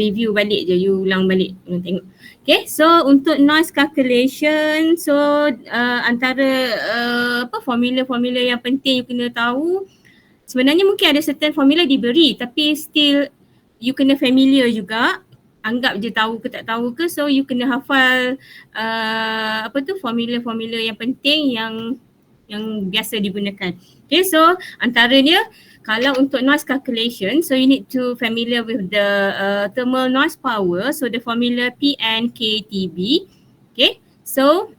review balik je, you ulang balik, tengok. Okay, so untuk noise calculation, so antara formula-formula yang penting you kena tahu, sebenarnya mungkin ada certain formula diberi tapi still you kena familiar juga, anggap je tahu ke tak tahu ke, so you kena hafal formula-formula yang penting yang biasa digunakan. Okay, so antaranya kalau untuk noise calculation, so you need to familiar with the thermal noise power. So the formula PNKTB. Okay, so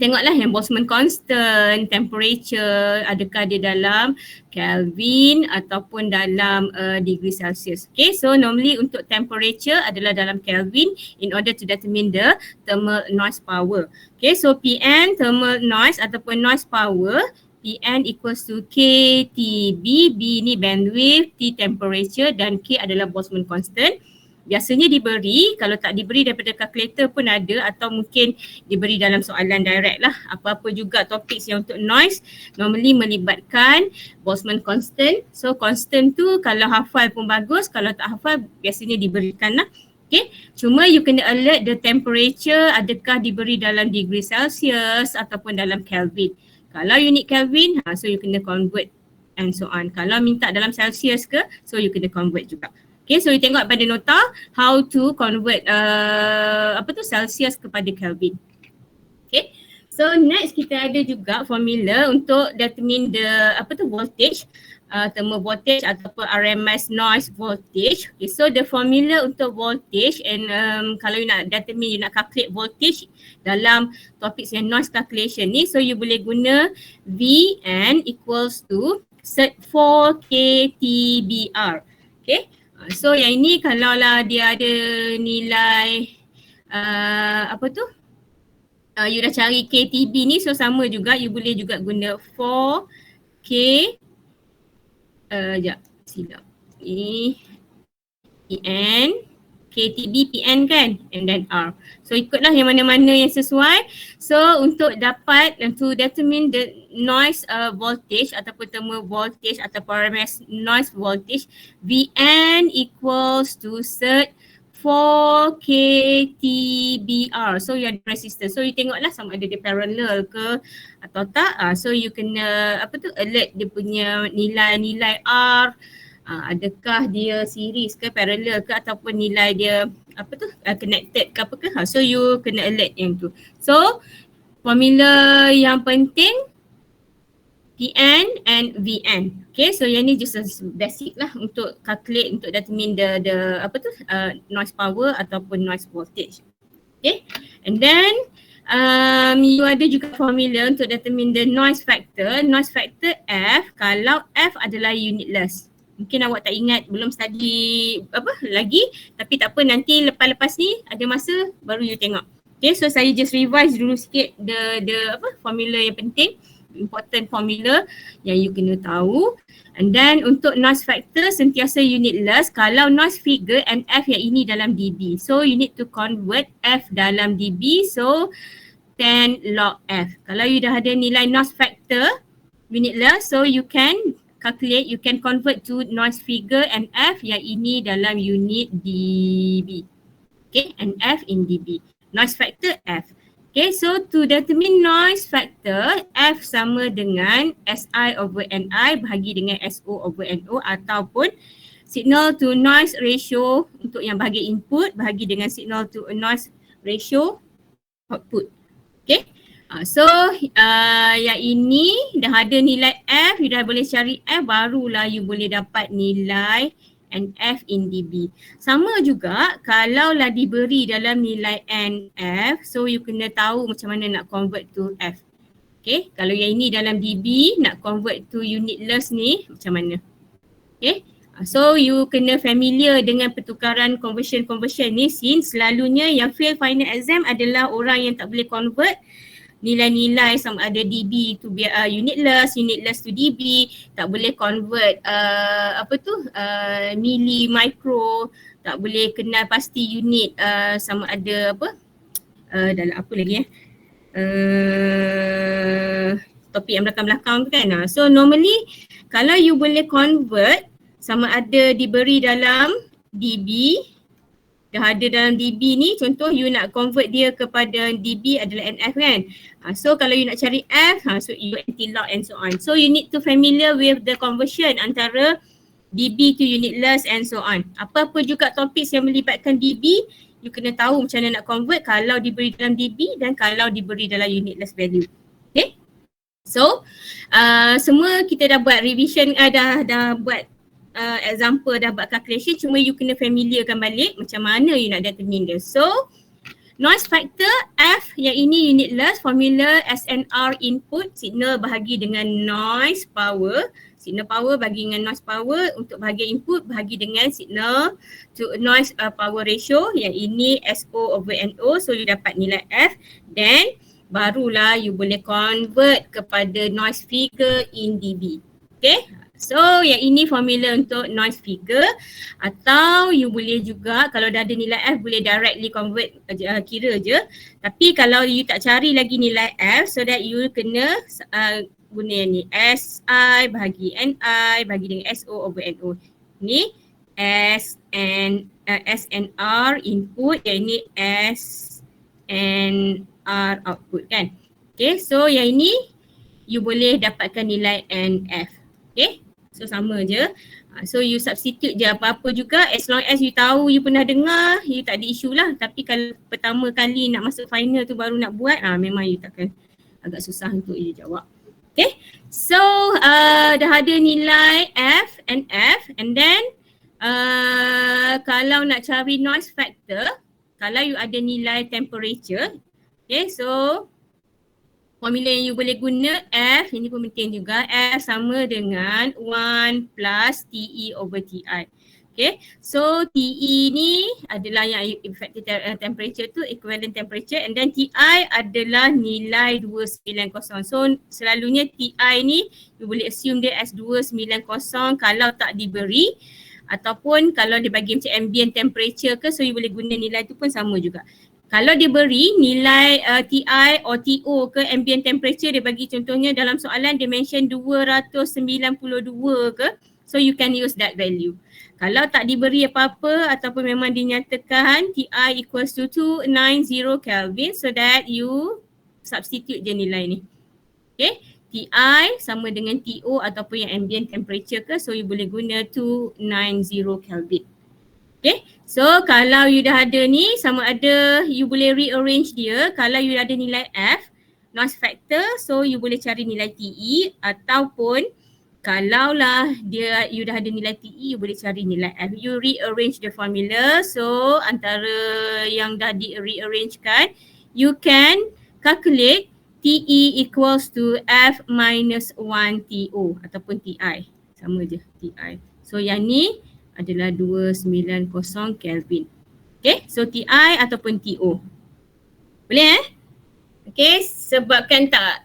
tengoklah yang Boltzmann constant, temperature, adakah dia dalam Kelvin ataupun dalam degree Celsius. Okay, so normally untuk temperature adalah dalam Kelvin in order to determine the thermal noise power. Okay, so PN thermal noise ataupun noise power, PN equals to KTB, B ni bandwidth, T temperature dan K adalah Boltzmann constant. Biasanya diberi, kalau tak diberi daripada kalkulator pun ada atau mungkin diberi dalam soalan direct lah. Apa-apa juga topik yang untuk noise normally melibatkan Boltzmann constant. So constant tu kalau hafal pun bagus, kalau tak hafal biasanya diberikan lah. Okay, cuma you kena alert the temperature adakah diberi dalam degree Celsius ataupun dalam Kelvin. Kalau unit Kelvin, so you kena convert and so on. Kalau minta dalam Celsius ke, so you kena convert juga. Okay, so you tengok pada nota how to convert Celsius kepada Kelvin. Okay, so next kita ada juga formula untuk determine the voltage, thermal voltage ataupun RMS noise voltage. Okay, so the formula untuk voltage and kalau you nak determine, you nak calculate voltage dalam topik yang noise calculation ni, so you boleh guna Vn equals to set 4 KTBR. Okay, so yang ini kalau lah dia ada nilai you dah cari KTB ni, so sama juga, you boleh juga guna 4K silap ni PN, KTB PN kan, and then R. So ikutlah yang mana-mana yang sesuai. So untuk dapat to determine the noise voltage ataupun thermal voltage ataupun RMS noise voltage, Vn equals to set 4 KTBR. So you ada resistance. So you tengoklah sama ada dia parallel ke atau tak. So you kena alert dia punya nilai-nilai R. Adakah dia series ke, parallel ke ataupun nilai dia connected ke apa ke. So you kena alert yang tu. So formula yang penting PN and Vn. Okay, so yang ni just basic lah untuk calculate, untuk determine the noise power ataupun noise voltage. Okay, and then you ada juga formula untuk determine the noise factor. Noise factor F kalau F adalah unitless. Mungkin awak tak ingat, belum study lagi, tapi tak apa, nanti lepas-lepas ni ada masa baru you tengok. Okay, so saya just revise dulu sikit the formula yang penting, important formula yang you kena tahu. And then untuk noise factor sentiasa unitless kalau noise figure and F yang ini dalam dB. So you need to convert F dalam dB, so 10 log F. Kalau you dah ada nilai noise factor unitless, so you can calculate, you can convert to noise figure and F yang ini dalam unit dB. Okay, and F in dB. Noise factor F. Okay, so to determine noise factor, F sama dengan SI over NI bahagi dengan SO over NO ataupun signal to noise ratio untuk yang bahagi input bahagi dengan signal to noise ratio output. Okay. So yang ini dah ada nilai F, you dah boleh cari F, barulah you boleh dapat nilai and F in dB. Sama juga kalau lah diberi dalam nilai N F, so you kena tahu macam mana nak convert to F. Okay, kalau yang ini dalam dB, nak convert to unitless ni macam mana. Okay, so you kena familiar dengan pertukaran conversion ni, since selalunya yang fail final exam adalah orang yang tak boleh convert nilai-nilai sama ada dB to unitless to dB, tak boleh convert milli, micro, tak boleh kenal pasti unit sama ada dalam apa lagi topik yang belakang-belakang kan. So normally kalau you boleh convert sama ada diberi dalam dB. Dah ada dalam dB ni, contoh you nak convert dia kepada dB adalah NF kan. So kalau you nak cari F, so you anti-log and so on. So you need to familiar with the conversion antara dB to unitless and so on. Apa-apa juga topik yang melibatkan dB, you kena tahu macam mana nak convert kalau diberi dalam dB dan kalau diberi dalam unitless value. Okay. So semua kita dah buat revision, dah buat example, dah buat calculation, cuma you kena familiarkan balik macam mana you nak determine dia. So noise factor F yang ini unitless, formula SNR input, signal bahagi dengan noise power. Signal power bagi dengan noise power, untuk bahagian input bahagi dengan signal to noise power ratio, yang ini SO over NO. So you dapat nilai F, then barulah you boleh convert kepada noise figure in dB. Okay. So yang ini formula untuk noise figure, atau you boleh juga kalau dah ada nilai F boleh directly convert, kira je. Tapi kalau you tak cari lagi nilai F, so that you kena guna yang ni, SI bahagi NI bahagi dengan SO over NO. Ni SNR input, yang ini SNR output kan. Okay, so yang ini you boleh dapatkan nilai NF. Okay. So sama je. So you substitute je apa-apa juga, as long as you tahu, you pernah dengar, you tak ada isu lah. Tapi kalau pertama kali nak masuk final tu baru nak buat, memang you takkan, agak susah untuk you jawab. Okay. So dah ada nilai F and F, and then kalau nak cari noise factor, kalau you ada nilai temperature, okay, so formula yang you boleh guna F, ini pun penting juga, F sama dengan 1 plus TE over TI. Okay, so TE ni adalah yang effective temperature tu, equivalent temperature, and then TI adalah nilai 290. So selalunya TI ni you boleh assume dia as 290 kalau tak diberi, ataupun kalau dia bagi macam ambient temperature ke, so you boleh guna nilai tu pun sama juga. Kalau dia beri nilai TI atau TO ke ambient temperature, dia bagi contohnya dalam soalan dia mention 292 ke, so you can use that value. Kalau tak diberi apa-apa ataupun memang dinyatakan TI equals to 290 Kelvin, so that you substitute je nilai ni. Okay, TI sama dengan TO ataupun yang ambient temperature ke, so you boleh guna 290 Kelvin. Okay, so kalau you dah ada ni, sama ada you boleh rearrange dia. Kalau you ada nilai F, noise factor, so you boleh cari nilai TE, ataupun kalaulah you dah ada nilai TE, you boleh cari nilai F. You rearrange the formula, so antara yang dah di-rearrangekan, you can calculate TE equals to F minus 1 TO ataupun TI. Sama je, TI. So yang ni adalah 290 Kelvin. Okay, so TI ataupun TO. Boleh Okay, sebabkan tak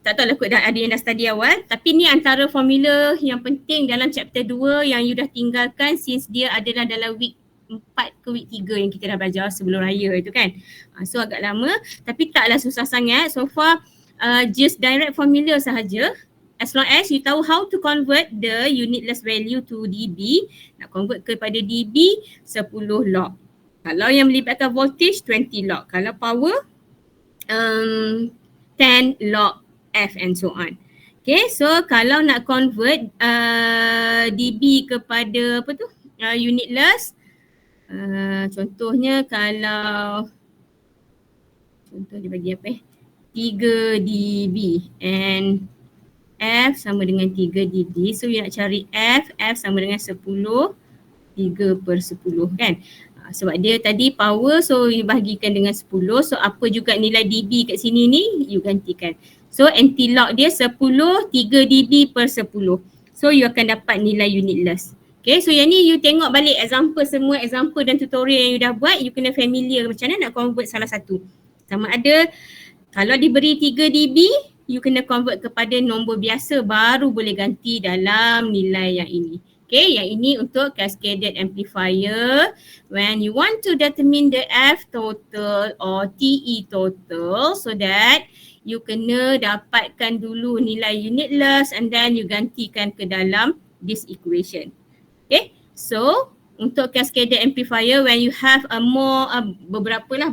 tahulah kot dah ada yang dah study awal, tapi ni antara formula yang penting dalam chapter 2 yang you dah tinggalkan since dia adalah dalam week 4 ke week 3 yang kita dah belajar sebelum raya itu kan. So agak lama, tapi taklah susah sangat. So far just direct formula sahaja. As long as you tahu how to convert the unitless value to dB, nak convert kepada dB 10 log. Kalau yang melibatkan voltage 20 log. Kalau power 10 log F and so on. Okay, so kalau nak convert dB kepada apa tu? Unitless. Contohnya kalau contoh dia bagi apa 3 dB and F sama dengan 3 dB. So you nak cari F sama dengan 10, 3/10 kan. Sebab dia tadi power, so you bahagikan dengan 10. So apa juga nilai dB kat sini ni, you gantikan. So anti-log dia 10, 3 dB/10. So you akan dapat nilai unitless. Okay, so yang ni you tengok balik example, semua example dan tutorial yang you dah buat, you kena familiar macam mana nak convert salah satu. Sama ada kalau diberi 3 dB, you kena convert kepada nombor biasa baru boleh ganti dalam nilai yang ini. Okay, yang ini untuk cascaded amplifier. When you want to determine the F total or TE total, so that you kena dapatkan dulu nilai unitless and then you gantikan ke dalam this equation. Okay, so untuk cascaded amplifier, when you have a more beberapa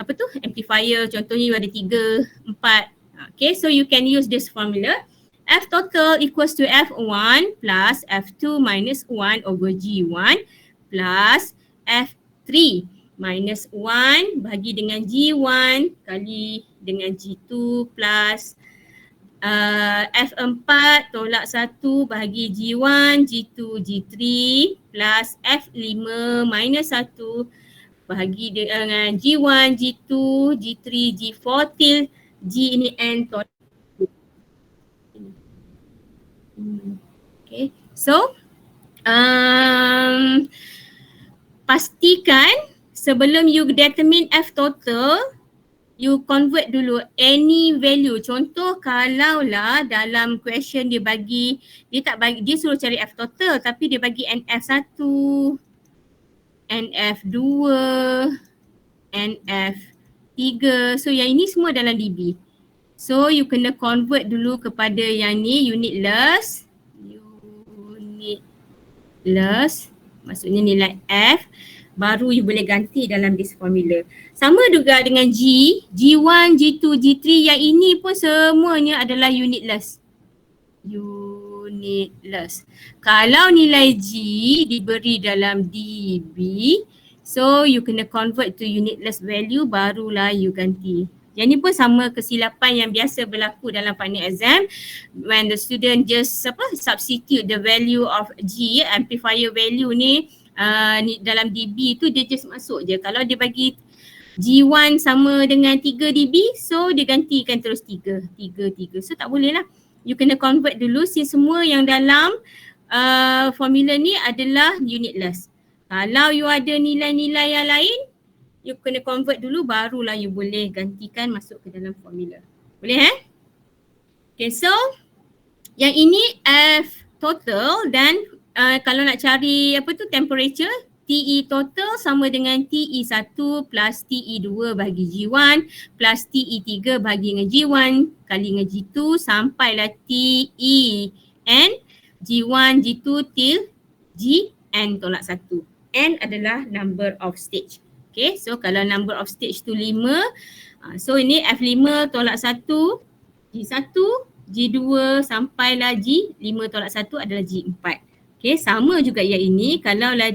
apa tu amplifier, contohnya you ada 3, 4. Okay, so you can use this formula. F total equals to F1 plus F2 minus 1 over G1 plus F3 minus 1 bagi dengan G1 kali dengan G2 plus F4 tolak 1 bagi G1, G2, G3 plus F5 minus 1 bagi dengan G1, G2, G3, G4 till G ini N tolak. Okay, so pastikan sebelum you determine F total, you convert dulu any value. Contoh kalau lah dalam question dia bagi, dia suruh cari F total tapi dia bagi NF1, NF2, NF3. So yang ini semua dalam dB. So you kena convert dulu kepada yang ni unitless. Maksudnya nilai F. Baru you boleh ganti dalam this formula. Sama juga dengan G, G1, G2, G3 yang ini pun semuanya adalah unitless. Unitless. Kalau nilai G diberi dalam dB, so you kena convert to unitless value barulah you ganti. Yang ni pun sama kesilapan yang biasa berlaku dalam final exam when the student just substitute the value of G, amplifier value ni dalam dB tu dia just masuk je. Kalau dia bagi G1 sama dengan 3 dB, so dia gantikan terus 3. So tak boleh lah. You kena convert dulu since semua yang dalam formula ni adalah unitless. Kalau you ada nilai-nilai yang lain, you kena convert dulu barulah you boleh gantikan masuk ke dalam formula. Boleh Okay, so yang ini F total dan kalau nak cari apa tu temperature, TE total sama dengan TE1 plus TE2 bagi G1 plus TE3 bagi dengan G1 kali dengan G2 sampailah TEN G1, G2 till GN tolak 1. N adalah number of stage. Okay, so kalau number of stage tu 5, so ini F5 tolak 1, G1, G2 sampailah G5 tolak 1 adalah G4. Okay, sama juga yang ini kalau lah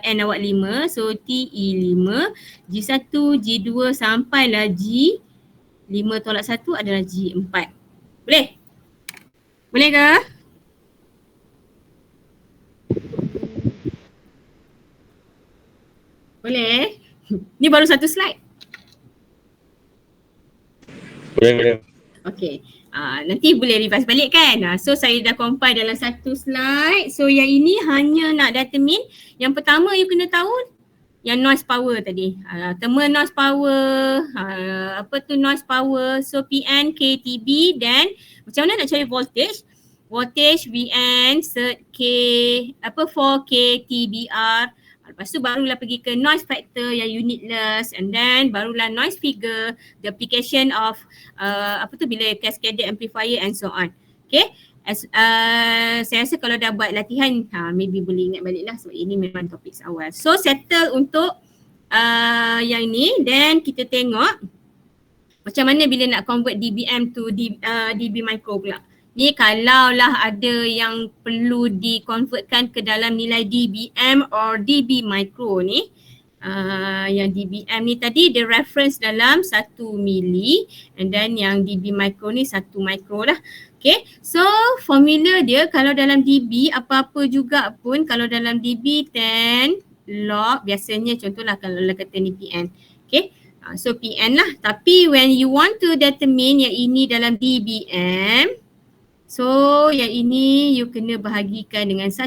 N awak 5, so TE5, G1, G2 sampailah G5 tolak 1 adalah G4. Boleh? Boleh ke? Boleh? Ni baru satu slide. Boleh. Okay. Nanti boleh revise balik kan. So saya dah compile dalam satu slide. So yang ini hanya nak determine. Yang pertama you kena tahu yang noise power tadi. Terma noise power. Apa tu noise power. So PN, KTB dan macam mana nak cari voltage. Voltage VN, cert K, 4K, TBR. Lepas tu barulah pergi ke noise factor yang unitless and then barulah noise figure, the application of bila cascaded amplifier and so on. Okay, saya rasa kalau dah buat latihan maybe boleh ingat balik lah sebab ini memang topik awal. So settle untuk yang ni, then kita tengok macam mana bila nak convert dBm to dB micro pula. Ni kalau lah ada yang perlu di-convertkan ke dalam nilai dBm or dB micro ni. Yang dBm ni tadi dia reference dalam 1 mili and then yang dB micro ni 1 micro lah. Okay, so formula dia kalau dalam dB apa-apa juga pun kalau dalam dB 10 log biasanya contohlah kalau kata ni PN. Okay, so PN lah. Tapi when you want to determine yang ini dalam dBm, so yang ini you kena bahagikan dengan 1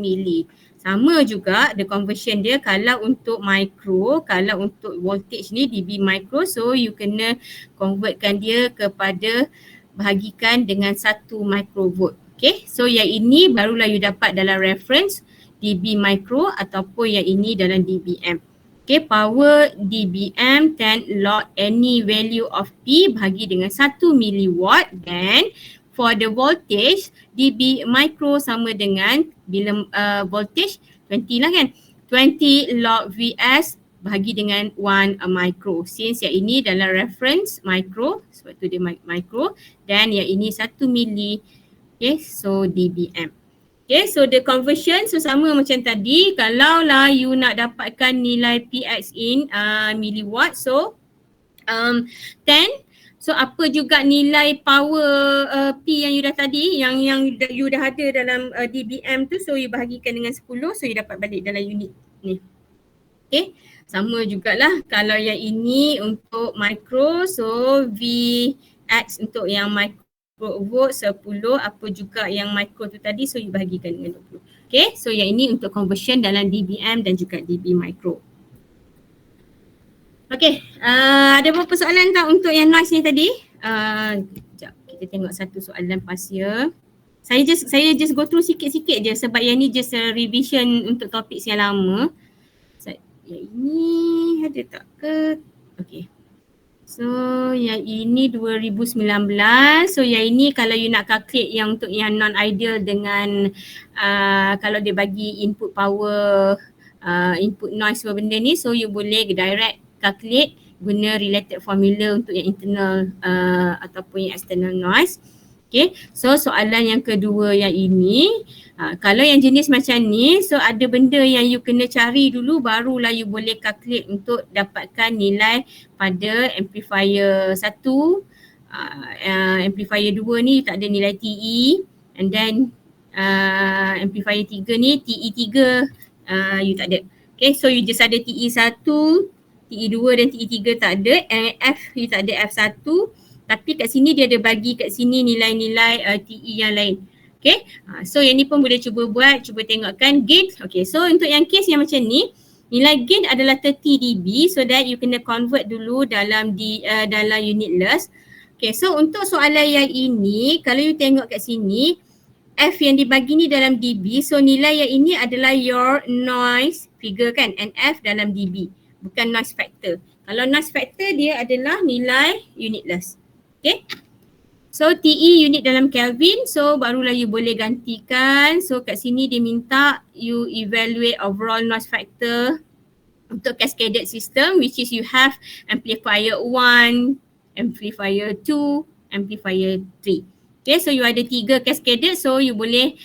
mili. Sama juga the conversion dia kalau untuk micro, kalau untuk voltage ni dB micro, so you kena convertkan dia kepada bahagikan dengan 1 microvolt. Okay, so yang ini barulah you dapat dalam reference dB micro ataupun yang ini dalam dBm. Okay, power dBm 10 log any value of P bahagi dengan 1 milliwatt, then for the voltage, dB micro sama dengan bila voltage 20 lah kan. 20 log Vs bahagi dengan 1 micro. Since yang ini dalam reference micro, sebab tu dia micro, dan yang ini 1 mili. Okay, so dBm. Okay, so the conversion so sama macam tadi. Kalau lah you nak dapatkan nilai Px in milliwatt, so 10. So apa juga nilai power P yang you dah tadi, yang you dah ada dalam dBm tu, so you bahagikan dengan 10, so you dapat balik dalam unit ni. Okay, sama jugalah kalau yang ini untuk micro, so Vx untuk yang micro volt 10, apa juga yang micro tu tadi, so you bahagikan dengan 20. Okay, so yang ini untuk conversion dalam dBm dan juga dB micro. Okay, ada berapa soalan tak untuk yang noise ni tadi? Sekejap, kita tengok satu soalan past year. Saya just go through sikit-sikit je sebab yang ni just a revision untuk topik yang lama. Yang ini ada tak ke? Okay. So yang ini 2019. So yang ini kalau you nak calculate yang untuk yang non-ideal dengan kalau dia bagi input power, input noise apa benda ni, so you boleh direct calculate guna related formula untuk yang internal ataupun yang external noise. Okay, so soalan yang kedua yang ini, kalau yang jenis macam ni, so ada benda yang you kena cari dulu barulah you boleh calculate untuk dapatkan nilai pada amplifier 1, amplifier 2 ni you tak ada nilai TE, and then amplifier 3 ni TE 3 you tak ada. Okay, so you just ada TE 1, TE 2 dan TE 3 tak ada, and F you tak ada F1. Tapi kat sini dia ada bagi kat sini nilai-nilai TE yang lain. Okay, so yang ni pun boleh cuba buat, cuba tengokkan gain. Okay, so untuk yang case yang macam ni, nilai gain adalah 30 dB, so that you kena convert dulu dalam dalam unitless. Okay, so untuk soalan yang ini, kalau you tengok kat sini, F yang dibagi ni dalam dB, so nilai yang ini adalah your noise figure kan, and F dalam dB, bukan noise factor. Kalau noise factor dia adalah nilai unitless. Okay, so TE unit dalam Kelvin, so barulah you boleh gantikan. So kat sini dia minta you evaluate overall noise factor untuk cascaded system, which is you have amplifier 1, amplifier 2, amplifier 3. Okay, so you ada 3 cascaded, so you boleh,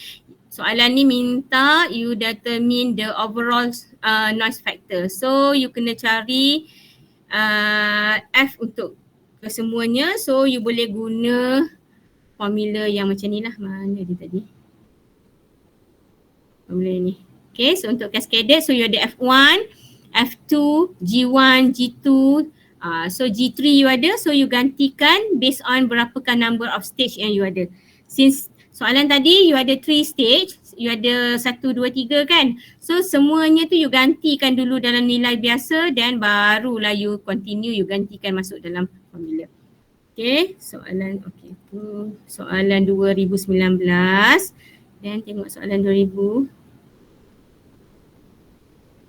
soalan ni minta you determine the overall noise factor. So you kena cari F untuk kesemuanya, so you boleh guna formula yang macam ni lah. Mana dia tadi? Formula ni. Okay, so untuk cascaded, so you ada F1, F2, G1, G2, so G3 you ada, so you gantikan based on berapakah number of stage yang you ada. Since soalan tadi you ada 3 stage, you ada 1, 2, 3 kan. So semuanya tu you gantikan dulu dalam nilai biasa, dan barulah you continue, you gantikan masuk dalam formula. Okay, soalan tu soalan 2019, dan tengok soalan 2000.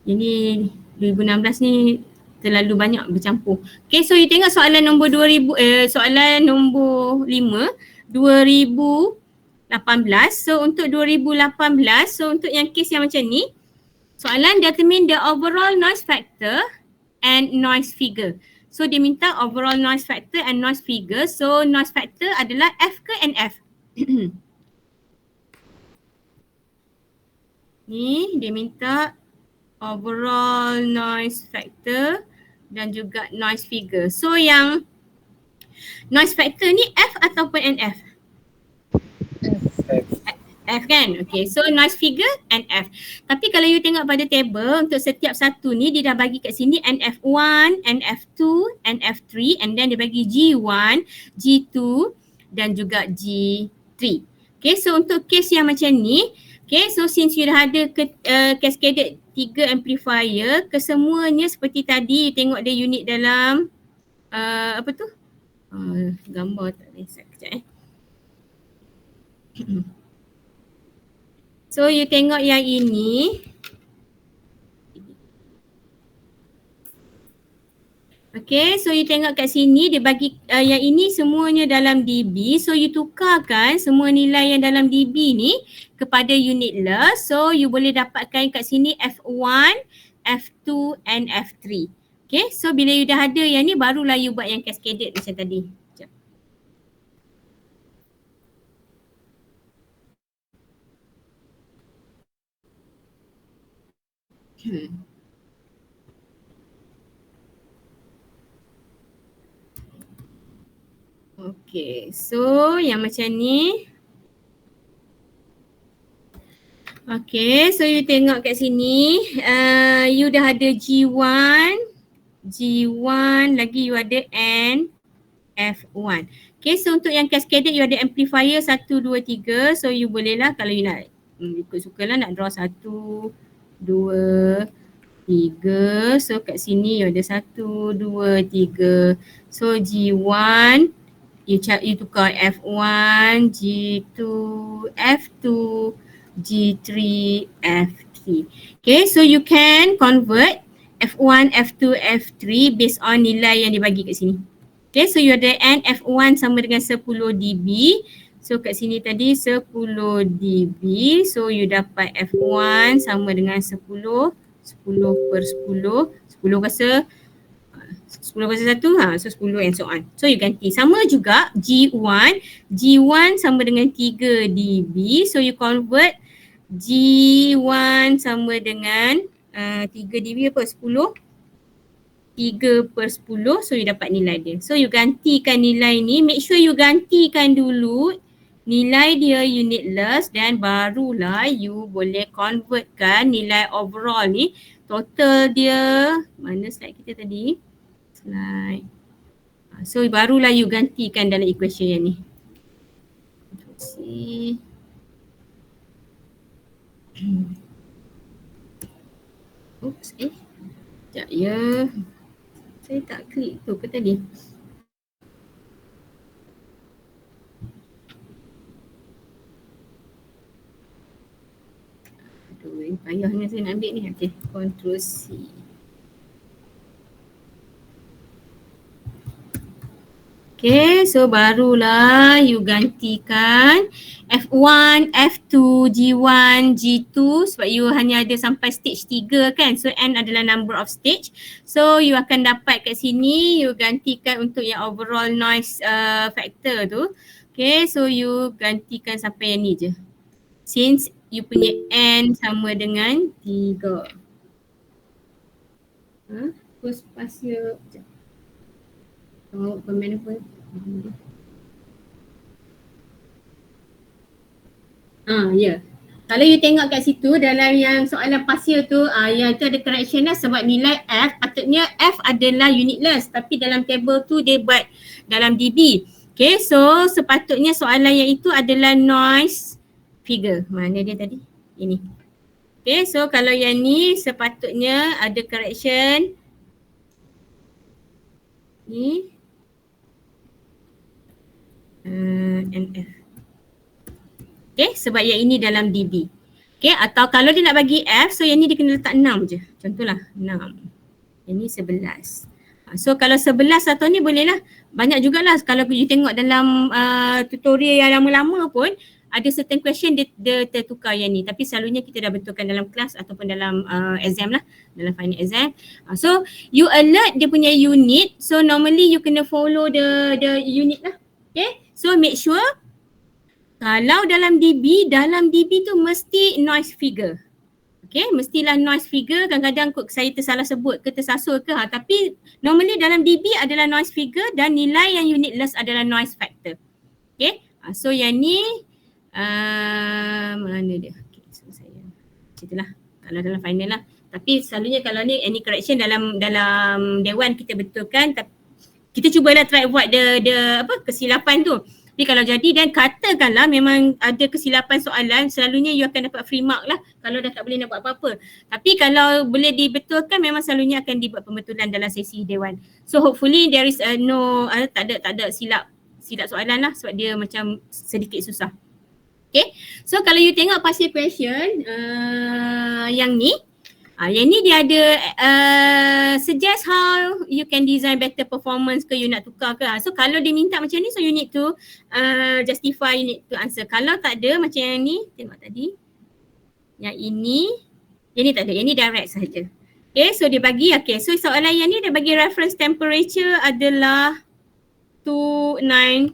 Ini 2016 ni terlalu banyak bercampur. Okay, so you tengok soalan nombor soalan nombor 5, 2018. So untuk 2018, so untuk yang case yang macam ni, soalan determine the overall noise factor and noise figure. So dia minta overall noise factor and noise figure. So noise factor adalah F ke NF? Ni dia minta overall noise factor dan juga noise figure. So yang noise factor ni F ataupun NF? F kan? Okay, so noise figure NF. Tapi kalau you tengok pada table, untuk setiap satu ni dia dah bagi kat sini NF1, NF2, NF3, and then dia bagi G1, G2 dan juga G3. Okay, so untuk case yang macam ni, okay, so since you dah ada cascaded 3 amplifier, kesemuanya seperti tadi, you tengok dia unit dalam apa tu? Gambar tak boleh, sekejap So you tengok yang ini, Okay, so you tengok kat sini dia bagi yang ini semuanya dalam DB. So you tukarkan semua nilai yang dalam DB ni kepada unitless. So you boleh dapatkan kat sini F1, F2 and F3. Okay, so bila you dah ada yang ni barulah you buat yang cascaded macam tadi. Sekejap. Okay, so yang macam ni. Okay, so you tengok kat sini, you dah ada G1, lagi you ada N, F1. Okay, so untuk yang cascaded you ada amplifier 1, 2, 3. So you boleh lah kalau you nak ikut suka lah nak draw 1, 2, 3. So kat sini you ada 1, 2, 3. So G1 you tukar F1, G2, F2, G3, F3. Okay, so you can convert F1, F2, F3 based on nilai yang dibagi kat sini. Okay, so you ada N F1 sama dengan 10 dB. So kat sini tadi 10 dB. So you dapat F1 sama dengan 10 per 10. 10 kuasa 10 kuasa 1, so 10 and so on. So you ganti. Sama juga G1 sama dengan 3 dB. So you convert G1 sama dengan 3 dB apa? 10? 3 per 10, so you dapat nilai dia. So you gantikan nilai ni, make sure you gantikan dulu nilai dia unitless dan barulah you boleh convertkan nilai overall ni. Total dia, mana slide kita tadi? Slide. So barulah you gantikan dalam equation yang ni. See. Oops, sekejap ya. Saya tak klik tu ke tadi? Aduh, payahnya saya nak ambil ni. Okay, Ctrl C. Okay, so barulah you gantikan F1, F2, G1, G2 sebab you hanya ada sampai stage 3 kan. So N adalah number of stage. So you akan dapat kat sini you gantikan untuk yang overall noise factor tu. Okay, so you gantikan sampai yang ni je. Since you punya N sama dengan 3. Terus pasal komen apa? Ya. Kalau you tengok kat situ dalam yang soalan pasir tu, yang tu ada correction lah sebab nilai F, patutnya F adalah unitless tapi dalam table tu dia buat dalam dB. Okay, so sepatutnya soalan yang itu adalah noise figure. Mana dia tadi? Ini. Okay, so kalau yang ni sepatutnya ada correction. Ni. NF. Okay, sebab yang ini dalam dB. Okay, atau kalau dia nak bagi F, so yang ni dia kena letak 6 je. Contohlah 6. Yang ni 11. So kalau 11 atau ni boleh lah. Banyak jugalah kalau you tengok dalam tutorial yang lama-lama pun ada certain question dia tertukar yang ni. Tapi selalunya kita dah betulkan dalam kelas ataupun dalam exam lah. Dalam final exam. So you alert dia punya unit. So normally you kena follow the unit lah. Okay, so make sure kalau dalam DB tu mesti noise figure. Okay, mestilah noise figure. Kadang-kadang saya tersalah sebut ke tersasul ke. Tapi normally dalam DB adalah noise figure dan nilai yang unitless adalah noise factor. Okay, so yang ni mana dia? Okay, so saya itulah kalau dalam final lah. Tapi selalunya kalau ni any correction dalam dewan kita betulkan. Kita cubalah try avoid the kesilapan tu. Tapi kalau jadi dan katakanlah memang ada kesilapan soalan, selalunya you akan dapat free mark lah kalau dah tak boleh nak buat apa-apa. Tapi kalau boleh dibetulkan memang selalunya akan dibuat pembetulan dalam sesi dewan. So hopefully there is tak ada silap soalan lah sebab dia macam sedikit susah. Okay, so kalau you tengok partial question yang ni, Yang ni dia ada suggest how you can design better performance ke you nak tukar ke. So kalau dia minta macam ni, so you need to justify, you need to answer. Kalau tak ada macam yang ni, tengok tadi. Yang ni tak ada, yang ni direct sahaja. Okay, so dia bagi, okay, so soalan yang ni dia bagi reference temperature adalah 290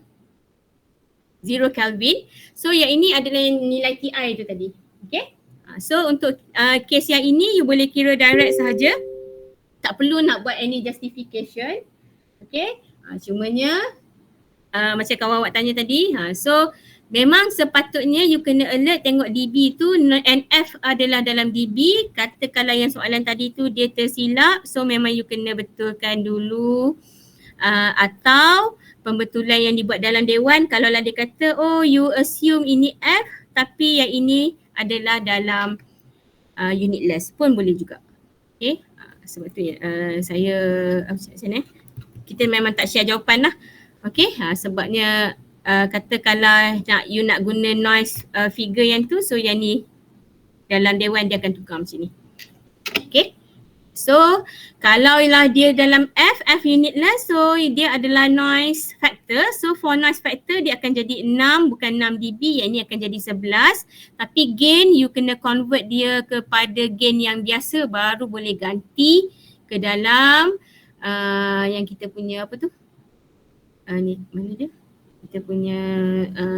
Kelvin. So yang ini adalah nilai TI tu tadi. Okay. So untuk case yang ini you boleh kira direct sahaja. Tak perlu nak buat any justification. Okay. Cumanya macam kawan awak tanya tadi. So memang sepatutnya you kena alert tengok DB tu, NF adalah dalam DB. Katakanlah yang soalan tadi tu dia tersilap. So memang you kena betulkan dulu. Atau pembetulan yang dibuat dalam dewan, kalau lah dia kata oh you assume ini F tapi yang ini adalah dalam unitless pun boleh juga. Okay, sebab tu saya macam mana kita memang tak share jawapan lah. Okay, sebabnya katakanlah you nak guna noise figure yang tu, so yang ni dalam dewan dia akan tukar macam ni. Okay, so kalau lah dia dalam F unitless, so dia adalah noise factor. So for noise factor dia akan jadi 6 bukan 6 dB, yang ni akan jadi 11. Tapi gain you kena convert dia kepada gain yang biasa baru boleh ganti ke dalam yang kita punya apa tu? Ni mana dia? Kita punya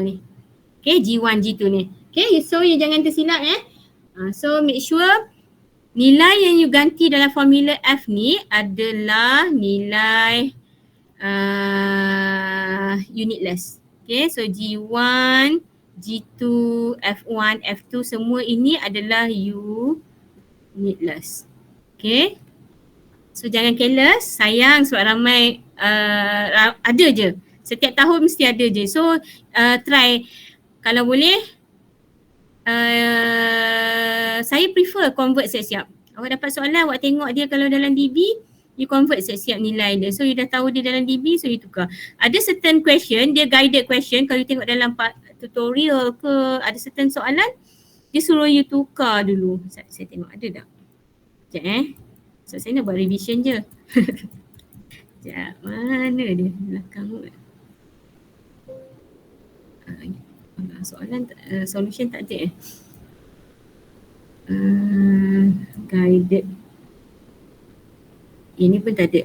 ni. Okay, G1 G2 ni. Okay, so you jangan tersilap so make sure nilai yang you ganti dalam formula F ni adalah nilai unitless. Okay, so G1, G2, F1, F2 semua ini adalah unitless. Okay, so jangan careless, sayang sebab ramai ada je. Setiap tahun mesti ada je. So try kalau boleh. Saya prefer convert siap-siap. Awak dapat soalan, awak tengok dia kalau dalam DB, you convert siap-siap nilai dia. So you dah tahu dia dalam DB, so you tukar. Ada certain question, dia guided question. Kalau you tengok dalam tutorial ke, ada certain soalan, dia suruh you tukar dulu. Saya tengok ada tak? Sekejap so saya nak buat revision je. Sekejap, mana dia? Belakang kot. Soalan solution tak ada guided. Ini pun tak ada.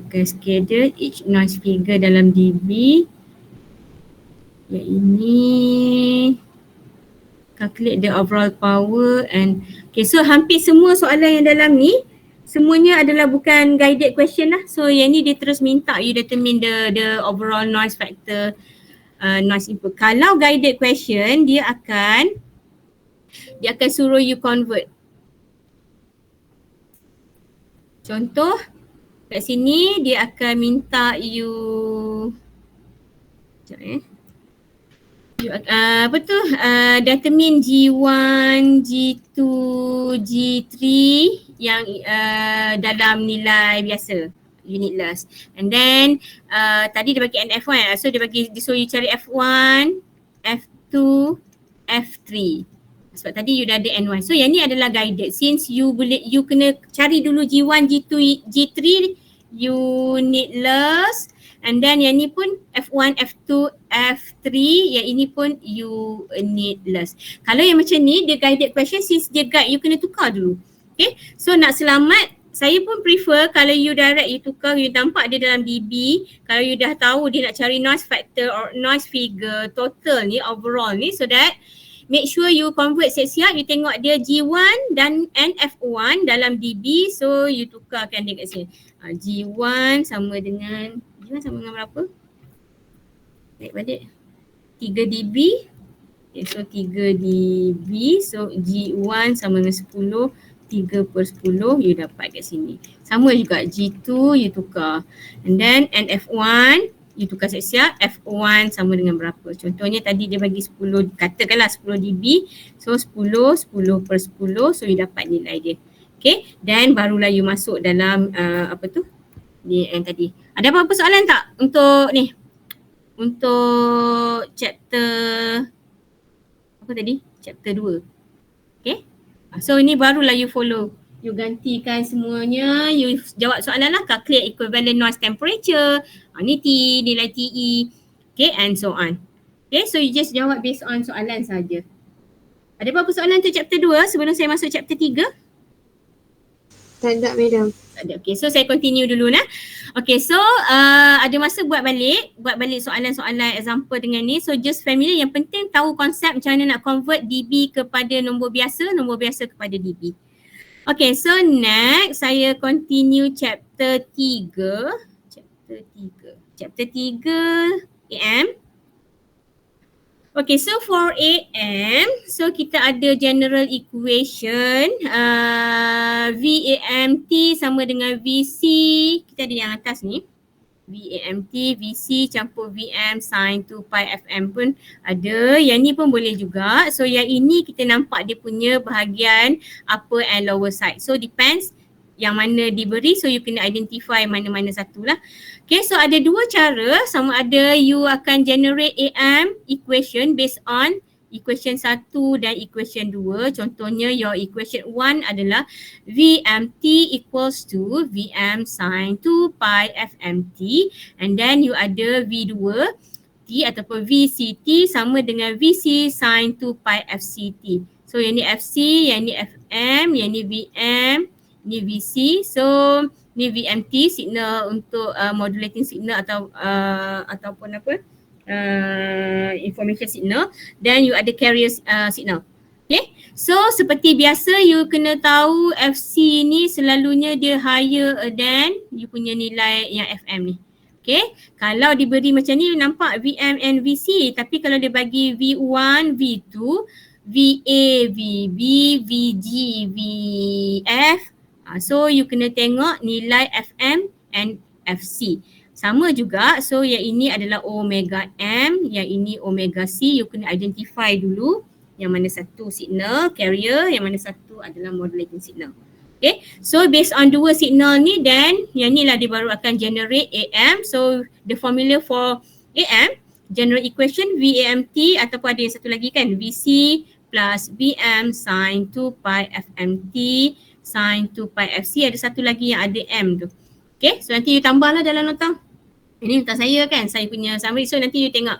Cascaded each noise figure dalam DB. Yang ini calculate the overall power and okay, so hampir semua soalan yang dalam ni semuanya adalah bukan guided question lah. So yang ni dia terus minta you determine the overall noise factor noise input. Kalau guided question dia akan suruh you convert. Contoh kat sini dia akan minta you determine G1, G2, G3 yang dalam nilai biasa unitless. And then tadi dia bagi NF1, so dia suruh you cari F1, F2, F3. Sebab tadi you dah ada N1. So yang ni adalah guided. Since you kena cari dulu G1, G2, G3 unitless, and then yang ni pun F1, F2, F3, yang ini pun unitless. Kalau yang macam ni dia guided question, since dia guide you kena tukar dulu. Okay, so nak selamat saya pun prefer kalau you direct you tukar, you nampak dia dalam DB. Kalau you dah tahu dia nak cari noise factor or noise figure total ni, overall ni, so that make sure you convert siap-siap, you tengok dia G1 dan NF1 dalam DB, so you tukarkan dia kat sini. G1 sama dengan berapa? Naik balik 3 dB. Okay, so 3 dB, so G1 sama dengan 10, 3/10 you dapat kat sini. Sama juga G2 you tukar. And then NF1 you tukar siap-siap, F1 sama dengan berapa. Contohnya tadi dia bagi 10, katakanlah 10 dB. So 10, 10/10, so you dapat nilai dia. Okay, then barulah you masuk dalam ni yang tadi. Ada apa-apa soalan tak untuk ni? Untuk chapter apa tadi? Chapter 2. Okay. So ini barulah you follow You gantikan semuanya, you jawab soalan lah, calculate equivalent noise temperature, ni T, nilai TE, okay, and so on. Okay, so you just jawab based on soalan saja. Ada apa-apa soalan untuk chapter 2 sebelum saya masuk chapter 3? Tak ada, madam. Okay, so saya continue dulu nah. Okay, so ada masa buat balik soalan-soalan example dengan ni. So just familiar, yang penting tahu konsep macam mana nak convert DB kepada nombor biasa kepada DB. Okay, so next saya continue chapter 3. Chapter 3 AM. Okay, so for AM, so kita ada general equation VAMT sama dengan VC. Kita ada yang atas ni. VAMT, VC campur VM sin 2 pi FM pun ada. Yang ni pun boleh juga. So yang ini kita nampak dia punya bahagian upper and lower side. So depends yang mana diberi, so you kena identify mana-mana satu lah. Okay, so ada dua cara, sama ada you akan generate AM equation based on equation 1 dan equation 2. Contohnya your equation 1 adalah VMT equals to VM sin 2 pi FMT, and then you ada V2 T ataupun VCT sama dengan VC sin 2 pi FCT. So yang ni FC, yang ni FM, yang ni VM, ni VC. So ni VMT, signal untuk modulating signal atau ataupun apa, information signal. Then you ada carrier signal. Okay, so seperti biasa you kena tahu FC ni selalunya dia higher than you punya nilai yang FM ni. Okay, kalau diberi macam ni you nampak VM and VC, tapi kalau dia bagi V1, V2, VA, VB, VG, VF, so you kena tengok nilai FM and FC. Sama juga, so yang ini adalah omega M, yang ini omega C. You kena identify dulu yang mana satu signal carrier, yang mana satu adalah modulating signal. Okay, so based on dua signal ni, then yang ni lah dia baru akan generate AM. So the formula for AM, general equation VAMT ataupun ada yang satu lagi kan, VC plus VM sin 2 pi FMT sin 2 pi FC. Ada satu lagi yang ada M tu. Okay, so nanti you tambahlah dalam nota. Ini nota saya kan, saya punya summary. So nanti you tengok,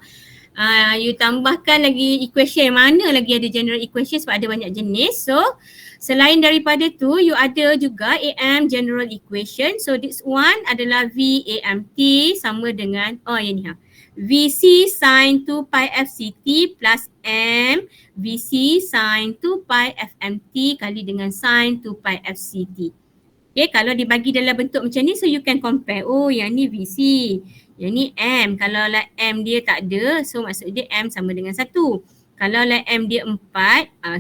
you tambahkan lagi equation, mana lagi ada general equation sebab ada banyak jenis. So selain daripada tu, you ada juga AM general equation. So this one adalah VAMT sama dengan, yang ni VC sin 2 pi FCT plus M VC sin 2 pi FMT kali dengan sin 2 pi FCT. Okay, kalau dibagi dalam bentuk macam ni, so you can compare. Oh, yang ni VC, yang ni M. Kalau lah M dia tak ada, so maksud dia M sama dengan 1. Kalau lah M dia 4,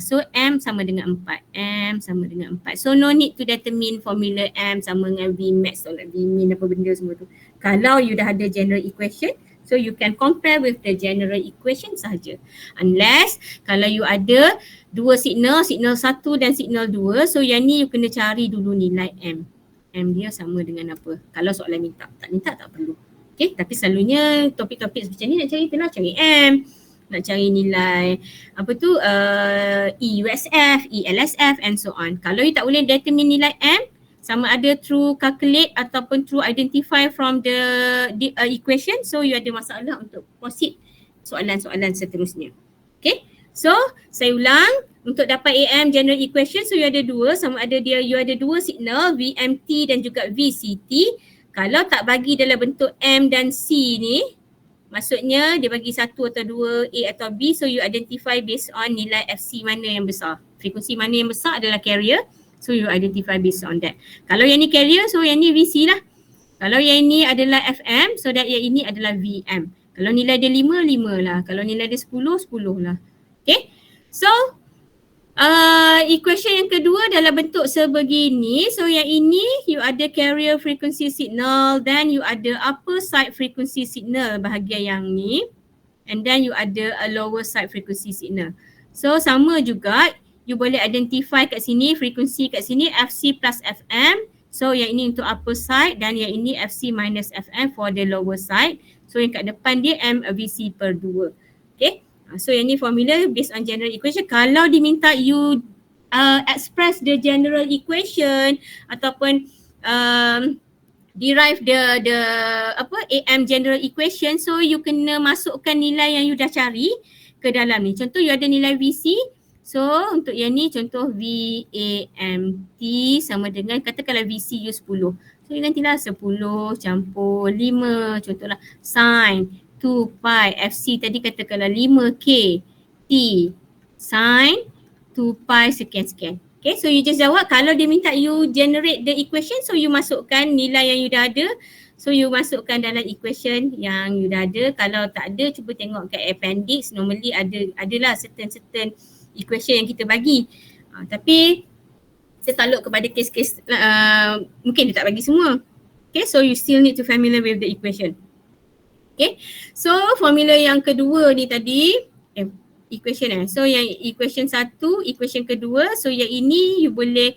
so M sama dengan 4. M sama dengan 4. So no need to determine formula M sama dengan Vmax atau Vmin apa benda semua tu. Kalau you dah ada general equation, so you can compare with the general equation sahaja. Unless kalau you ada dua signal, signal 1 dan signal 2, so yang ni you kena cari dulu nilai M. M dia sama dengan apa? Kalau soalan minta. Tak minta tak perlu. Okay, tapi selalunya topik-topik macam ni nak cari tu lah, cari M. Nak cari nilai apa tu, EUSF, ELSF and so on. Kalau you tak boleh determine nilai M, sama ada through calculate ataupun through identify from the equation, so you ada masalah untuk proceed soalan-soalan seterusnya. Okay, so saya ulang, untuk dapat AM general equation, so you ada dua, sama ada you ada dua signal VMT dan juga VCT. Kalau tak bagi dalam bentuk M dan C ni, maksudnya dia bagi satu atau dua, A atau B, so you identify based on nilai FC mana yang besar. Frekuensi mana yang besar adalah carrier, so you identify based on that. Kalau yang ni carrier, so yang ni VC lah. Kalau yang ni adalah FM, so that yang ini adalah VM. Kalau nilai dia 5, 5 lah. Kalau nilai dia 10, 10 lah. Okay, so equation yang kedua dalam bentuk sebegini. So yang ini you ada carrier frequency signal, then you ada upper side frequency signal bahagian yang ni, and then you ada a lower side frequency signal. So sama juga, you boleh identify kat sini frequency kat sini FC plus FM. So yang ini untuk upper side dan yang ini FC minus FM for the lower side. So yang kat depan dia MVC per 2. Okay. So yang ni formula based on general equation. Kalau diminta you express the general equation ataupun derive the AM general equation, so you kena masukkan nilai yang you dah cari ke dalam ni. Contoh you ada nilai VC, so untuk yang ni contoh VAMT sama dengan katakanlah VC you 10. So you gantilah 10 campur 5, contohlah sin 2 pi FC tadi katakanlah 5K T sin 2 pi sekian-sekian. Okay, so you just jawab. Kalau dia minta you generate the equation, so you masukkan nilai yang you dah ada. So you masukkan dalam equation yang you dah ada. Kalau tak ada, cuba tengok kat appendix. Normally adalah certain equation yang kita bagi. Tapi saya takluk kepada kes-kes mungkin dia tak bagi semua. Okay, so you still need to familiar with the equation. Okay, so formula yang kedua ni tadi, equation so yang equation 1, equation kedua, so yang ini you boleh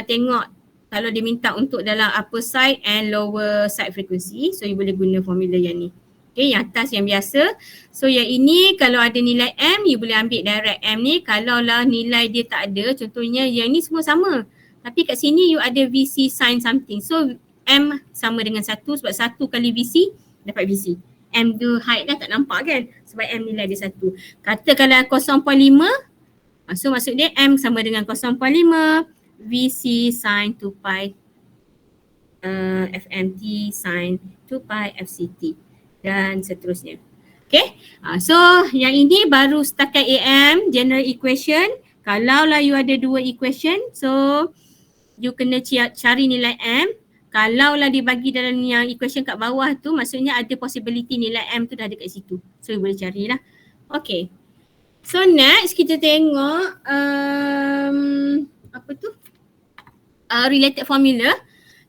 tengok kalau dia minta untuk dalam upper side and lower side frequency, so you boleh guna formula yang ni. Okay, yang atas yang biasa. So yang ini kalau ada nilai M, you boleh ambil direct M ni. Kalau lah nilai dia tak ada, contohnya yang ni semua sama. Tapi kat sini you ada VC sin something. So M sama dengan 1 sebab 1 kali VC dapat VC. M tu height dah tak nampak kan sebab M nilai dia 1. Katakanlah 0.5, so maksud dia M sama dengan 0.5 VC sin 2 pi FMT sin 2 pi FCT dan seterusnya. Okay, so yang ini baru setakat AM general equation. Kalau lah you ada dua equation, so you kena cari nilai M. Kalau lah dibagi dalam yang equation kat bawah tu, maksudnya ada possibility nilai M tu dah ada kat situ. So you boleh carilah. Okay. So next kita tengok related formula.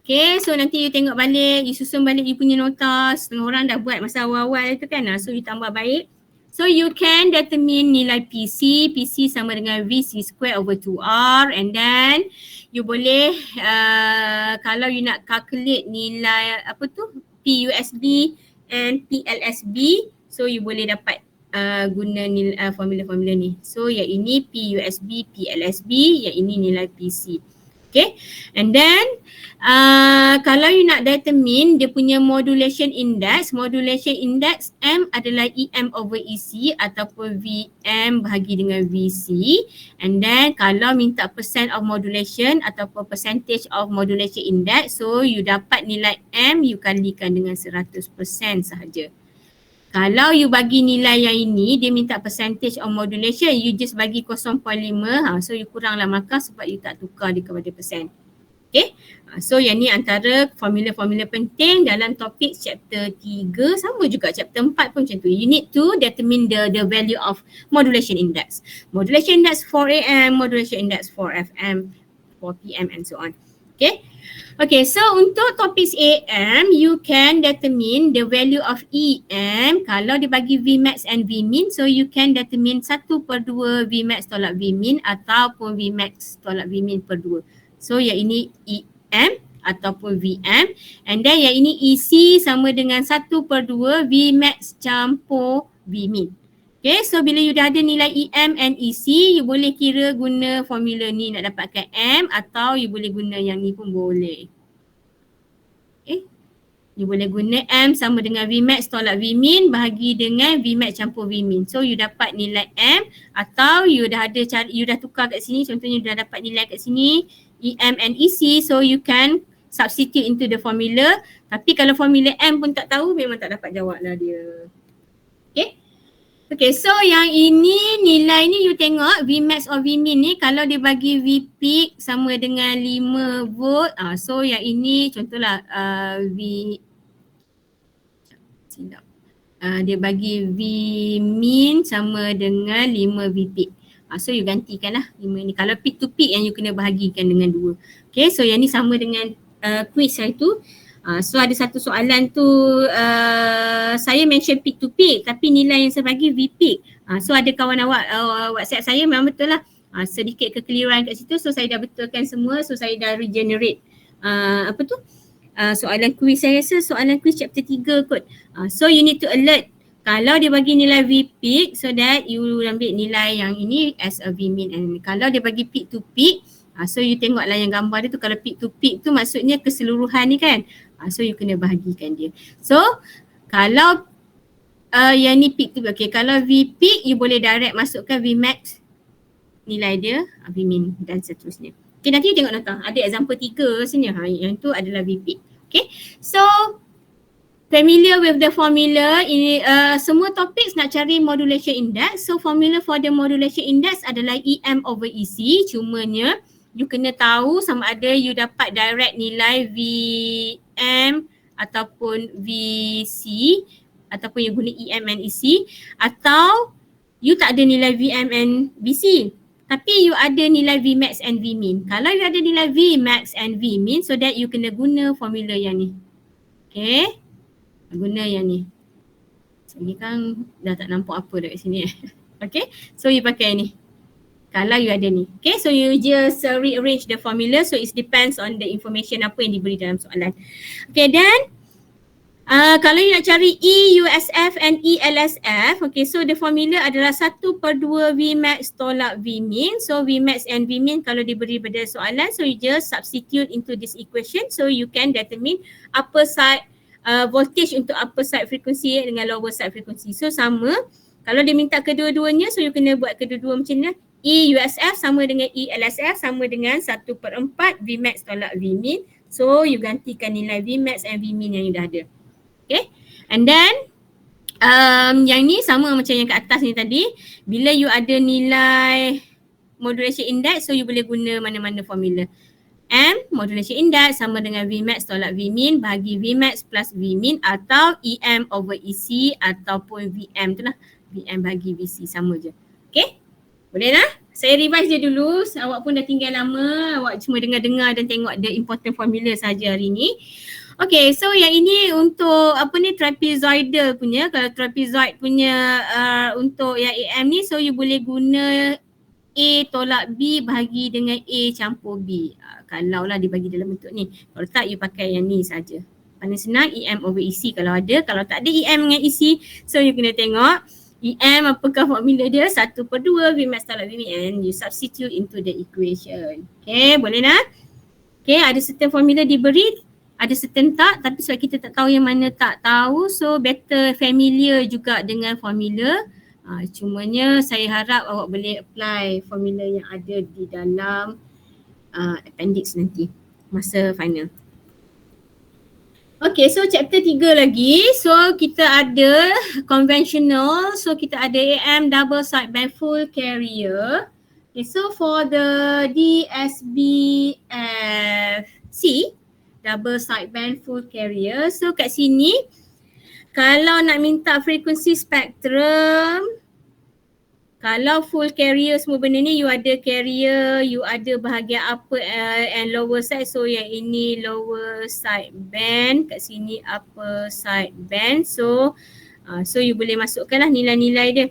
Okay, so nanti you tengok balik, you susun balik you punya nota. Setengah orang dah buat masa awal-awal tu kan. So you tambah baik. So you can determine nilai PC. PC sama dengan VC square over 2R, and then you boleh kalau you nak calculate nilai PUSB and PLSB, so you boleh dapat guna formula-formula ni. So yang ini PUSB, PLSB, yang ini nilai PC. Okay, and then kalau you nak determine dia punya modulation index M adalah EM over EC ataupun VM bahagi dengan VC, and then kalau minta percent of modulation ataupun percentage of modulation index, so you dapat nilai M you kalikan dengan 100% sahaja. Kalau you bagi nilai yang ini, dia minta percentage of modulation, you just bagi 0.5, so you kuranglah markah sebab you tak tukar dia kepada persen. Okay, so yang ni antara formula-formula penting dalam topik chapter 3, sama juga chapter 4 pun macam tu. You need to determine the value of modulation index. Modulation index for AM, modulation index for FM, for PM and so on. Okay. Okay, so untuk topik AM, you can determine the value of EM. Kalau dia bagi Vmax and Vmin, so you can determine 1/2 Vmax tolak Vmin ataupun Vmax tolak Vmin per 2. So yang ini EM ataupun VM, and then yang ini EC sama dengan 1/2 Vmax campur Vmin. Okay, so bila you dah ada nilai EM and EC, you boleh kira guna formula ni nak dapatkan M, atau you boleh guna yang ni pun boleh. Okay, you boleh guna M sama dengan Vmax tolak Vmin bahagi dengan Vmax campur Vmin. So you dapat nilai M, atau you dah ada you dah tukar kat sini, contohnya you dah dapat nilai kat sini EM and EC, so you can substitute into the formula. Tapi kalau formula M pun tak tahu, memang tak dapat jawab lah dia. Okay. Okay, so yang ini nilai ni you tengok Vmax or Vmin ni, kalau dia bagi Vpeak sama dengan 5 volt, so yang ini contohlah dia bagi Vmin sama dengan 5 Vpeak. So you gantikan lah 5 ni. Kalau peak to peak yang you kena bahagikan dengan 2. Okay, so yang ni sama dengan quiz saya tu. So ada satu soalan tu, saya mention peak to peak tapi nilai yang saya bagi Vpeak. So ada kawan awak WhatsApp saya, memang betul lah. Sedikit kekeliruan kat situ, so saya dah betulkan semua. So saya dah regenerate soalan quiz, saya rasa soalan quiz chapter 3 kot. So you need to alert Kalau dia bagi nilai V peak, so that you ambil nilai yang ini as a V mean. And kalau dia bagi peak to peak, so you tengoklah yang gambar dia tu, kalau peak to peak tu maksudnya keseluruhan ni kan. So you kena bahagikan dia. So kalau yang ni peak tu, okay, kalau V peak you boleh direct masukkan V max nilai dia, V min dan seterusnya. Okay, nanti you tengok nota. Ada example 3 sini. Yang tu adalah V peak. Okay, so familiar with the formula. Ini semua topik nak cari modulation index. So formula for the modulation index adalah EM over EC. Cumanya you kena tahu sama ada you dapat direct nilai VM ataupun VC ataupun you guna EM and EC, atau you tak ada nilai VM and VC tapi you ada nilai Vmax and Vmin. Kalau you ada nilai Vmax and Vmin, so that you kena guna formula yang ni. Okay, guna yang ni. So ni kan dah tak nampak apa dekat sini. Okay, so you pakai ni kalau you ada ni. Okay, so you just rearrange the formula, so it depends on the information apa yang diberi dalam soalan. Okay, then kalau you nak cari EUSF and ELSF, okay, so the formula adalah 1/2 Vmax tolak Vmin. So Vmax and Vmin kalau diberi pada soalan, so you just substitute into this equation, so you can determine upper side voltage untuk upper side frequency dengan lower side frequency. So sama, kalau dia minta kedua-duanya, so you kena buat kedua-dua macam ni. EUSF sama dengan ELSF sama dengan 1/4 Vmax tolak Vmin. So you gantikan nilai Vmax and Vmin yang you dah ada. Okay, and then yang ni sama macam yang kat atas ni tadi. Bila you ada nilai modulation index, so you boleh guna mana-mana formula. M modulation index sama dengan Vmax tolak Vmin bagi Vmax plus Vmin, atau EM over EC ataupun VM tu lah, VM bagi VC, sama je. Okay, boleh lah? Saya revise je dulu, awak pun dah tinggal lama, awak cuma dengar-dengar dan tengok the important formula saja hari ni. Okay, so yang ini untuk apa ni, trapezoidal punya. Kalau trapezoid punya untuk yang AM ni, so you boleh guna A tolak B bahagi dengan A campur B. Kalau lah dibagi dalam bentuk ni. Kalau tak, you pakai yang ni saja. Paling senang EM over EC kalau ada. Kalau tak ada EM dengan EC, so you kena tengok EM apakah formula dia, 1/2 Vmax tolak Vmin, and you substitute into the equation. Okay, boleh nak? Okay, ada certain formula diberi, ada certain tak, tapi sebab kita tak tahu yang mana tak tahu, so better familiar juga dengan formula. Cumanya saya harap awak boleh apply formula yang ada di dalam appendix nanti masa final. Okay, so chapter 3 lagi. So kita ada conventional, so kita ada AM double sideband full carrier. Okay, so for the DSBFC double sideband full carrier. So kat sini kalau nak minta frekuensi spektrum, kalau full carrier semua benda ni, you ada carrier, you ada bahagian upper and lower side. So yang ini lower side band, kat sini upper side band. So you boleh masukkan lah nilai-nilai dia.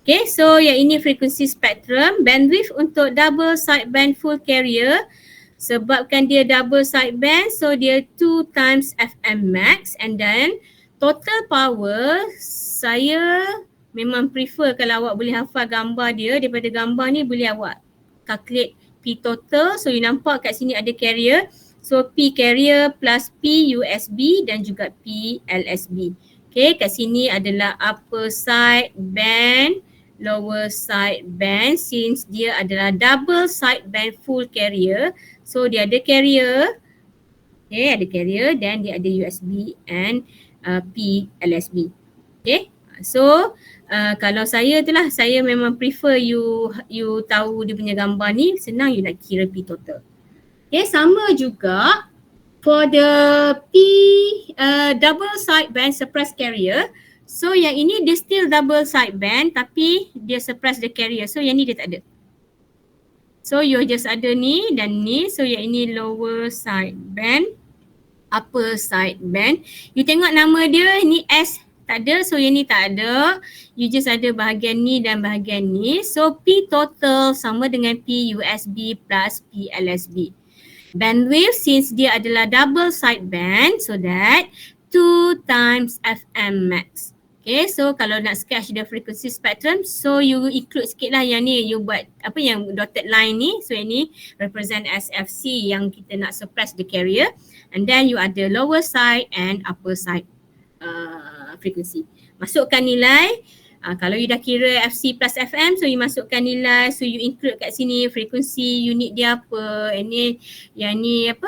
Okay, so yang ini frekuensi spektrum. Bandwidth untuk double sideband full carrier, sebabkan dia double sideband, so dia 2 times FM max. And then total power, saya memang prefer kalau awak boleh hafal gambar dia. Daripada gambar ni boleh awak calculate P total. So you nampak kat sini ada carrier, so P carrier plus P USB dan juga P LSB. Okay, kat sini adalah upper side band, lower side band. Since dia adalah double sideband full carrier, so dia ada carrier, okay, ada carrier dan dia ada USB and P LSB. Okay, so kalau saya tu lah, saya memang prefer you tahu dia punya gambar ni, senang you nak kira P total. Okay, sama juga for the P double sideband suppressed carrier. So yang ini dia still double sideband tapi dia suppress the carrier. So yang ni dia tak ada. So you just ada ni dan ni. So yang ini lower sideband, upper sideband. You tengok nama dia ni S tak ada, so yang ni tak ada. You just ada bahagian ni dan bahagian ni. So P total sama dengan P USB plus P LSB. Bandwidth since dia adalah double sideband, so that 2 times FM max. Okay, so kalau nak sketch the frequency spectrum, so you include sikit lah yang ni, you buat apa yang dotted line ni. So yang ni represent as FC yang kita nak suppress the carrier, and then you ada lower side and upper side frequency. Masukkan nilai, kalau you dah kira FC plus FM, so you masukkan nilai, so you include kat sini frequency unit dia apa, and ni yang ni apa,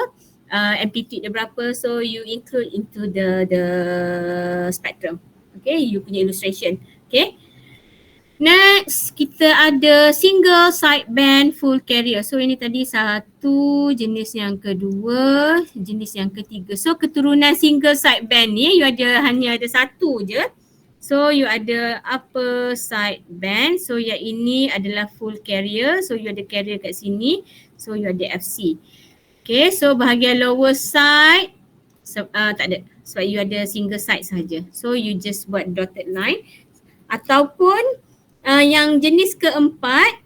amplitude dia berapa, so you include into the spectrum. Okay, you punya illustration. Okay. Next, kita ada single sideband full carrier. So ini tadi satu, jenis yang kedua, jenis yang ketiga. So keturunan single sideband ni you hanya ada satu je. So you ada upper sideband. So yang ini adalah full carrier. So you ada carrier kat sini. So you ada FC. Okay, so bahagian lower side tak ada. Sebab you ada single side saja. So you just buat dotted line. Ataupun yang jenis keempat,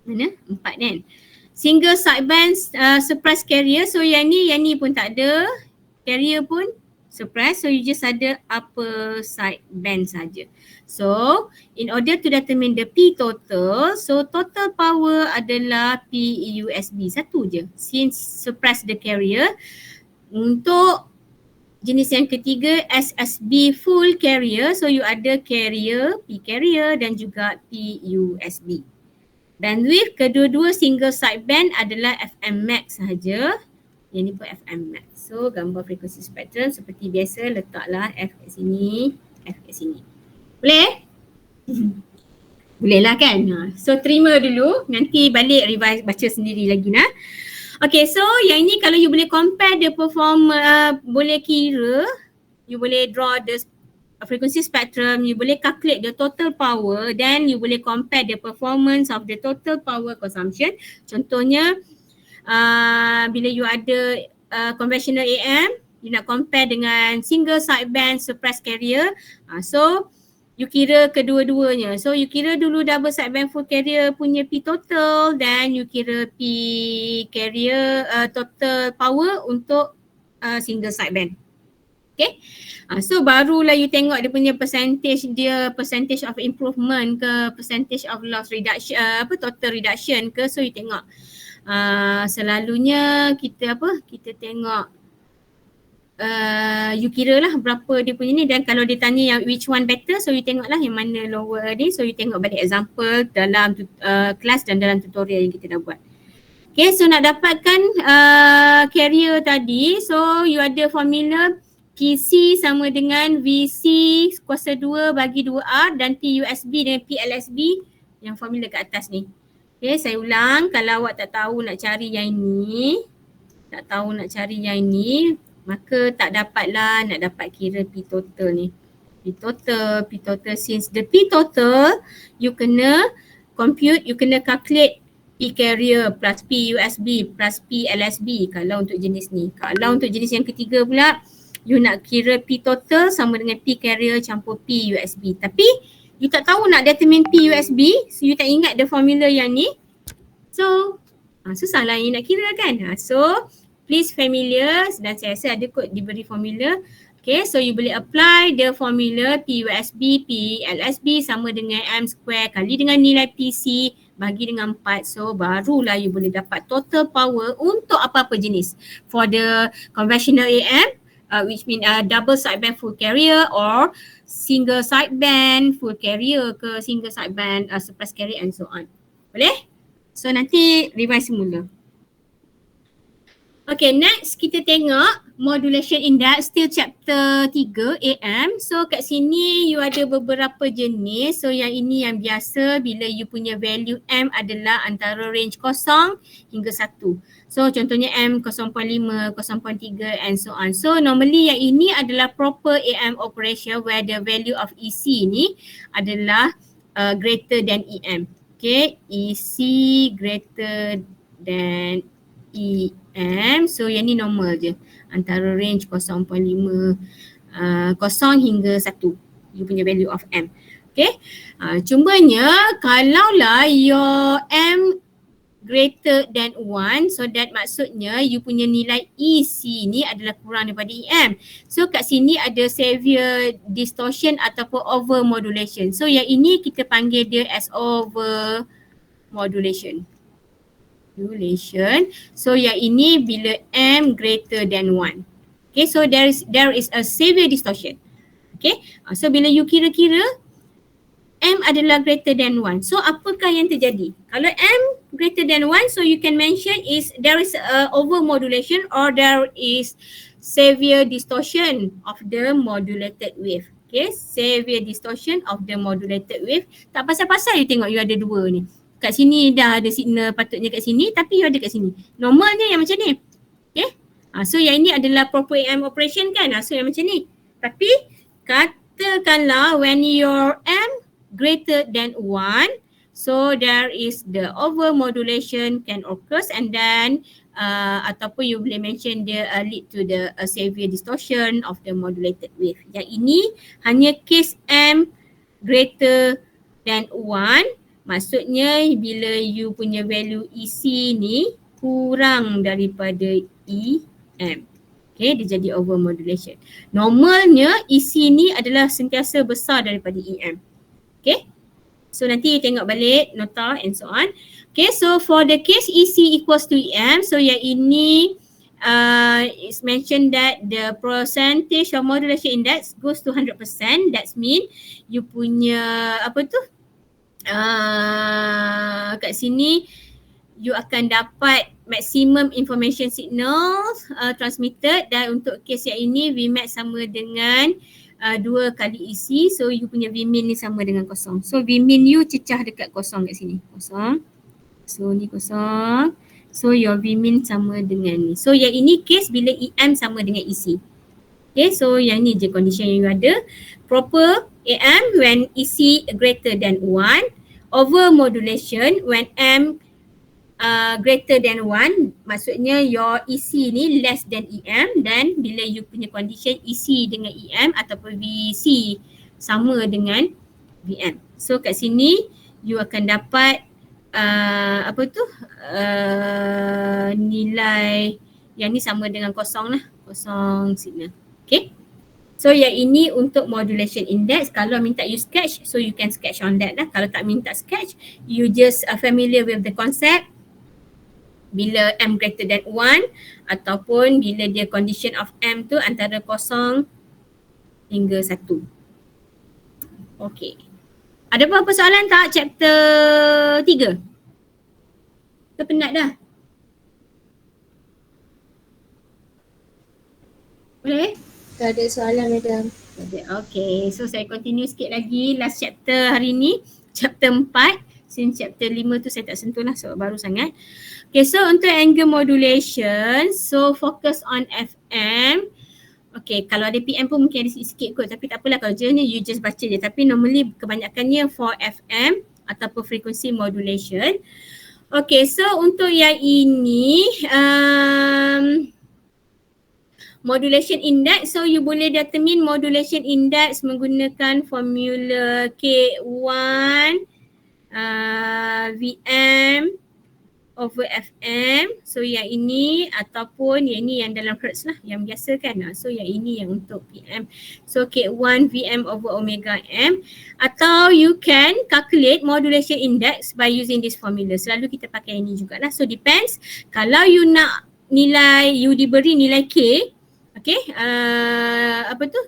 mana? 4 kan? Single sideband suppress carrier. So yang ni pun tak ada. Carrier pun suppress. So you just ada upper sideband saja. So in order to determine the P total, so total power adalah PEUSB. Satu je. Since suppress the carrier. Untuk jenis yang ketiga SSB full carrier, so you ada carrier, P carrier dan juga PUSB. Bandwidth kedua-dua single sideband adalah FM max sahaja. Yang ni pun FM max. So gambar frekuensi spektrum seperti biasa, letaklah F kat sini, F kat sini. Boleh? Boleh lah kan? So terima dulu, nanti balik revise baca sendiri lagi nah. Okay, so yang ni kalau you boleh compare the performance, boleh kira, you boleh draw the frequency spectrum, you boleh calculate the total power, then you boleh compare the performance of the total power consumption. Contohnya, bila you ada conventional AM, you nak compare dengan single sideband suppressed carrier, so you kira kedua-duanya. So you kira dulu double sideband full carrier punya P total, then you kira P carrier total power untuk single sideband. Okay. So barulah you tengok dia punya percentage of improvement ke, percentage of loss reduction, total reduction ke. So you tengok selalunya kita tengok you kira lah berapa dia punya ni, dan kalau dia tanya yang which one better, so you tengok lah yang mana lower ni. So you tengok balik example dalam kelas dan dalam tutorial yang kita dah buat. Okay, so nak dapatkan carrier tadi, so you ada formula PC sama dengan VC kuasa 2 bagi 2R dan PUSB dengan PLSB yang formula kat atas ni. Okay, saya ulang, kalau awak tak tahu nak cari yang ni, maka tak dapatlah nak dapat kira P total ni. P total since the P total you kena compute, you kena calculate P carrier plus P USB plus P LSB kalau untuk jenis ni. Kalau untuk jenis yang ketiga pula, you nak kira P total sama dengan P carrier campur P USB. Tapi you tak tahu nak determine P USB, so you tak ingat the formula yang ni. So susah lah you nak kira kan. So please familiar, dan saya rasa ada kot diberi formula. Okay, so you boleh apply the formula PUSB, PLSB sama dengan M square kali dengan nilai PC bagi dengan 4. So barulah you boleh dapat total power untuk apa-apa jenis. For the conventional AM, which mean double sideband full carrier or single sideband full carrier ke single sideband suppressed carrier and so on. Boleh? So nanti revise semula. Okay, next kita tengok modulation index still chapter 3 AM. So kat sini you ada beberapa jenis. So yang ini yang biasa bila you punya value M adalah antara range 0 hingga 1. So contohnya M 0.5, 0.3 and so on. So normally yang ini adalah proper AM operation where the value of EC ni adalah greater than EM. Okay, EC greater than EM. So yang ni normal je. Antara range 0.5 0 hingga 1. You punya value of M. Okay. Cumanya kalaulah your M greater than 1, so that maksudnya you punya nilai EC ni adalah kurang daripada EM. So kat sini ada severe distortion ataupun over modulation. So yang ini kita panggil dia as over modulation. So yang ini bila M greater than 1. Okay, so there is a severe distortion. Okay, so bila you kira-kira M adalah greater than 1. So apakah yang terjadi? Kalau M greater than 1, so you can mention is there is a over modulation or there is severe distortion of the modulated wave. Okay, severe distortion of the modulated wave. Tak pasal-pasal you tengok you ada dua ni. Kat sini dah ada signal patutnya kat sini tapi you ada kat sini. Normalnya yang macam ni. Okay. So yang ini adalah proper AM operation kan. So yang macam ni. Tapi katakanlah when your M greater than 1, so there is the over modulation can occur and then ataupun you boleh mention dia lead to the severe distortion of the modulated wave. Yang ini hanya case M greater than 1, maksudnya bila you punya value EC ni kurang daripada EM. Okay, dia jadi over modulation. Normalnya EC ni adalah sentiasa besar daripada EM. Okay, so nanti you tengok balik nota and so on. Okay, so for the case EC equals to EM, so yang ini it's mentioned that the percentage of modulation index goes to 100%. That means you punya apa tu? Kat sini you akan dapat maximum information signal transmitted, dan untuk case yang ini Vmax sama dengan 2 kali EC, so you punya Vmin ni sama dengan kosong. So Vmin you cecah dekat kosong kat sini, kosong. So ni kosong. So your Vmin sama dengan ni. So yang ini case bila EM sama dengan EC. Okay, so yang ni je condition yang you ada. Proper AM when EC greater than 1, over modulation when M greater than 1, maksudnya your EC ni less than EM, dan bila you punya condition EC dengan EM ataupun VC sama dengan VM. So kat sini you akan dapat nilai yang ni sama dengan kosong lah, kosong signal. Okay. So yang ini untuk modulation index. Kalau minta you sketch, so you can sketch on that lah. Kalau tak minta sketch, you just familiar with the concept. Bila M greater than 1 ataupun bila dia condition of M tu antara 0 hingga 1. Okay. Ada apa-apa soalan tak chapter 3? Kita penat dah. Boleh? Tak ada soalan madam. Okay, so saya continue sikit lagi last chapter hari ni. Chapter 4. Since chapter 5 tu saya tak sentuh lah sebab baru sangat. Okay, so untuk angle modulation, so focus on FM. Okay, kalau ada PM pun mungkin ada sikit-sikit kot, tapi tak apalah, kalau jelasnya you just baca je. Tapi normally kebanyakannya for FM ataupun frequency modulation. Okay, so untuk yang ini modulation index, so you boleh determine modulation index menggunakan formula K1 VM over FM. So yang ini ataupun yang ini yang dalam hertz lah, yang biasa kan. So yang ini yang untuk PM. So K1 VM over omega M. Atau you can calculate modulation index by using this formula. Selalu kita pakai ini jugalah. So depends. Kalau you nak nilai, you diberi nilai K. Okay,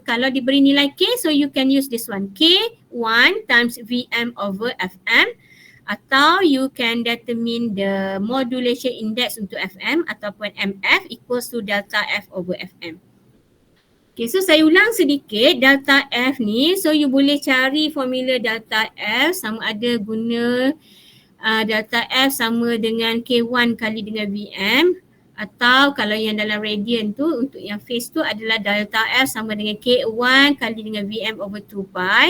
kalau diberi nilai K, so you can use this one. K1 times VM over FM. Atau you can determine the modulation index untuk FM ataupun MF equals to delta F over FM. Okay, so saya ulang sedikit delta F ni. So you boleh cari formula delta F sama ada guna delta F sama dengan K1 kali dengan VM. Atau kalau yang dalam radian tu, untuk yang phase tu adalah delta F sama dengan K1 kali dengan VM over 2 pi.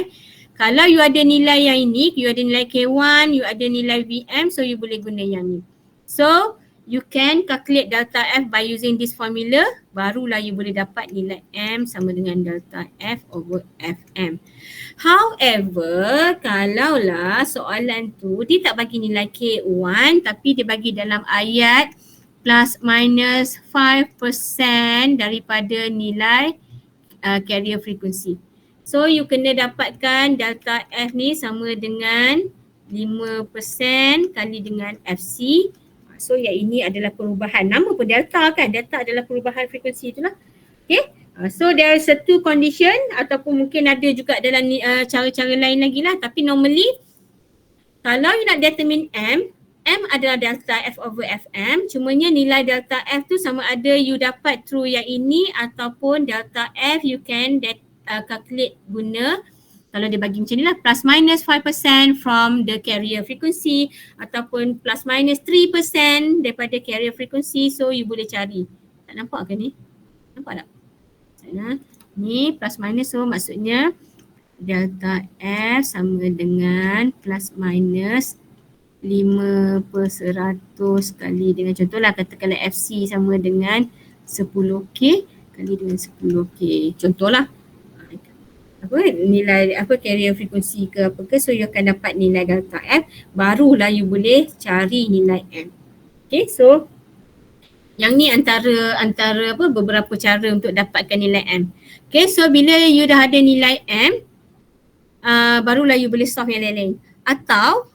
Kalau you ada nilai yang ini, you ada nilai K1, you ada nilai VM, so you boleh guna yang ni. So, you can calculate delta F by using this formula, barulah you boleh dapat nilai M sama dengan delta F over Fm. However, kalaulah soalan tu dia tak bagi nilai K1 tapi dia bagi dalam ayat plus minus 5% daripada nilai carrier frequency. So you kena dapatkan delta F ni sama dengan 5% kali dengan FC. So yang ini adalah perubahan. Nama pun delta kan? Delta adalah perubahan frekuensi itulah. Okay. So there is a two condition ataupun mungkin ada juga dalam cara-cara lain lagi lah. Tapi normally kalau you nak determine M adalah delta F over Fm. Cumanya nilai delta F tu sama ada you dapat through yang ini ataupun delta F you can calculate guna, kalau dia bagi macam ni lah, plus minus 5% from the carrier frequency ataupun plus minus 3% daripada carrier frequency. So you boleh cari. Tak nampak ke ni? Nampak tak? Sana. Ni plus minus, so maksudnya delta F sama dengan plus minus 5/100 kali dengan, contohlah katakanlah FC sama dengan 10K kali dengan 10K. Contohlah nilai carrier frekuensi ke apa ke, so you akan dapat nilai delta F, barulah you boleh cari nilai M. Okay, so yang ni antara beberapa cara untuk dapatkan nilai M. Okay, so bila you dah ada nilai M, barulah you boleh solve yang lain-lain. Atau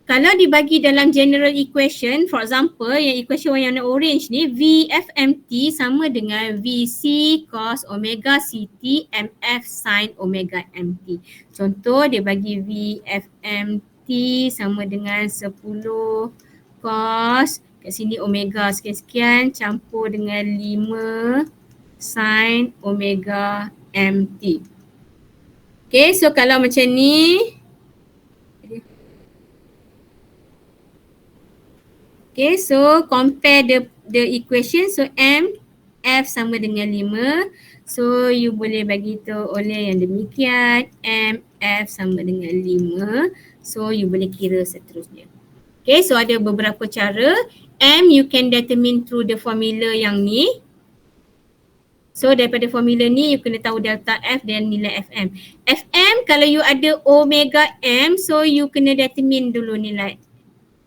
kalau dibagi dalam general equation, for example yang equation yang warna orange ni, VFMT sama dengan VC cos omega CT MF sin omega MT. Contoh dia bagi VFMT sama dengan 10 cos, kat sini omega sekian-sekian campur dengan 5 sin omega MT. Okay, so kalau macam ni, okay, so compare the equation. So M, F sama dengan 5. So you boleh bagi tu oleh yang demikian. M, F sama dengan 5. So you boleh kira seterusnya. Okay, so ada beberapa cara. M you can determine through the formula yang ni. So daripada formula ni you kena tahu delta F dan nilai Fm. Fm kalau you ada omega M, so you kena determine dulu nilai.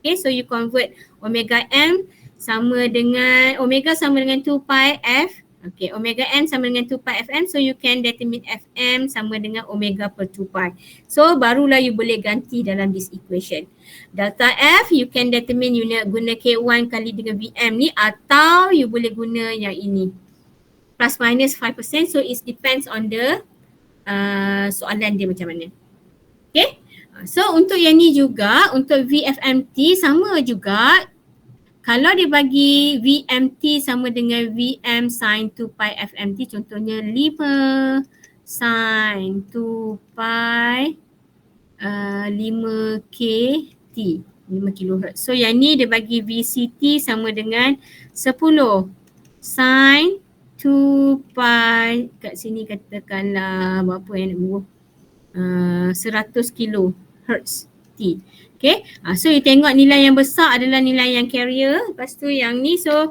Okay, so you convert omega M sama dengan 2 pi F. Okay, omega M sama dengan 2 pi Fm. So you can determine Fm sama dengan omega per 2 pi. So barulah you boleh ganti dalam this equation. Delta F you can determine you nak guna K1 kali dengan Vm ni, atau you boleh guna yang ini. Plus minus 5%. So it depends on the soalan dia macam mana. Okay. So untuk yang ni juga, untuk VFMT sama juga. Kalau dia bagi VMT sama dengan Vm sin 2 pi FMT, contohnya 5 sin 2 pi 5KT, 5 kHz. So yang ni dia bagi VCT sama dengan 10 sin 2 pi, kat sini katakanlah berapa yang nak bubuh, 100 kHz T. Okay, so you tengok nilai yang besar adalah nilai yang carrier. Lepas tu yang ni, so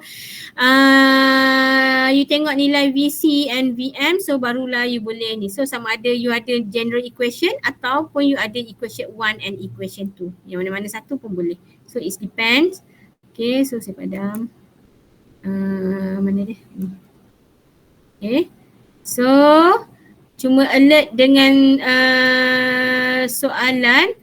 you tengok nilai VC and VM, so barulah you boleh ni. So sama ada you ada general equation ataupun you ada equation 1 and equation 2. Yang mana-mana satu pun boleh. So it depends. Okay, so saya padam. Mana dia? Okay, so cuma alert dengan soalan,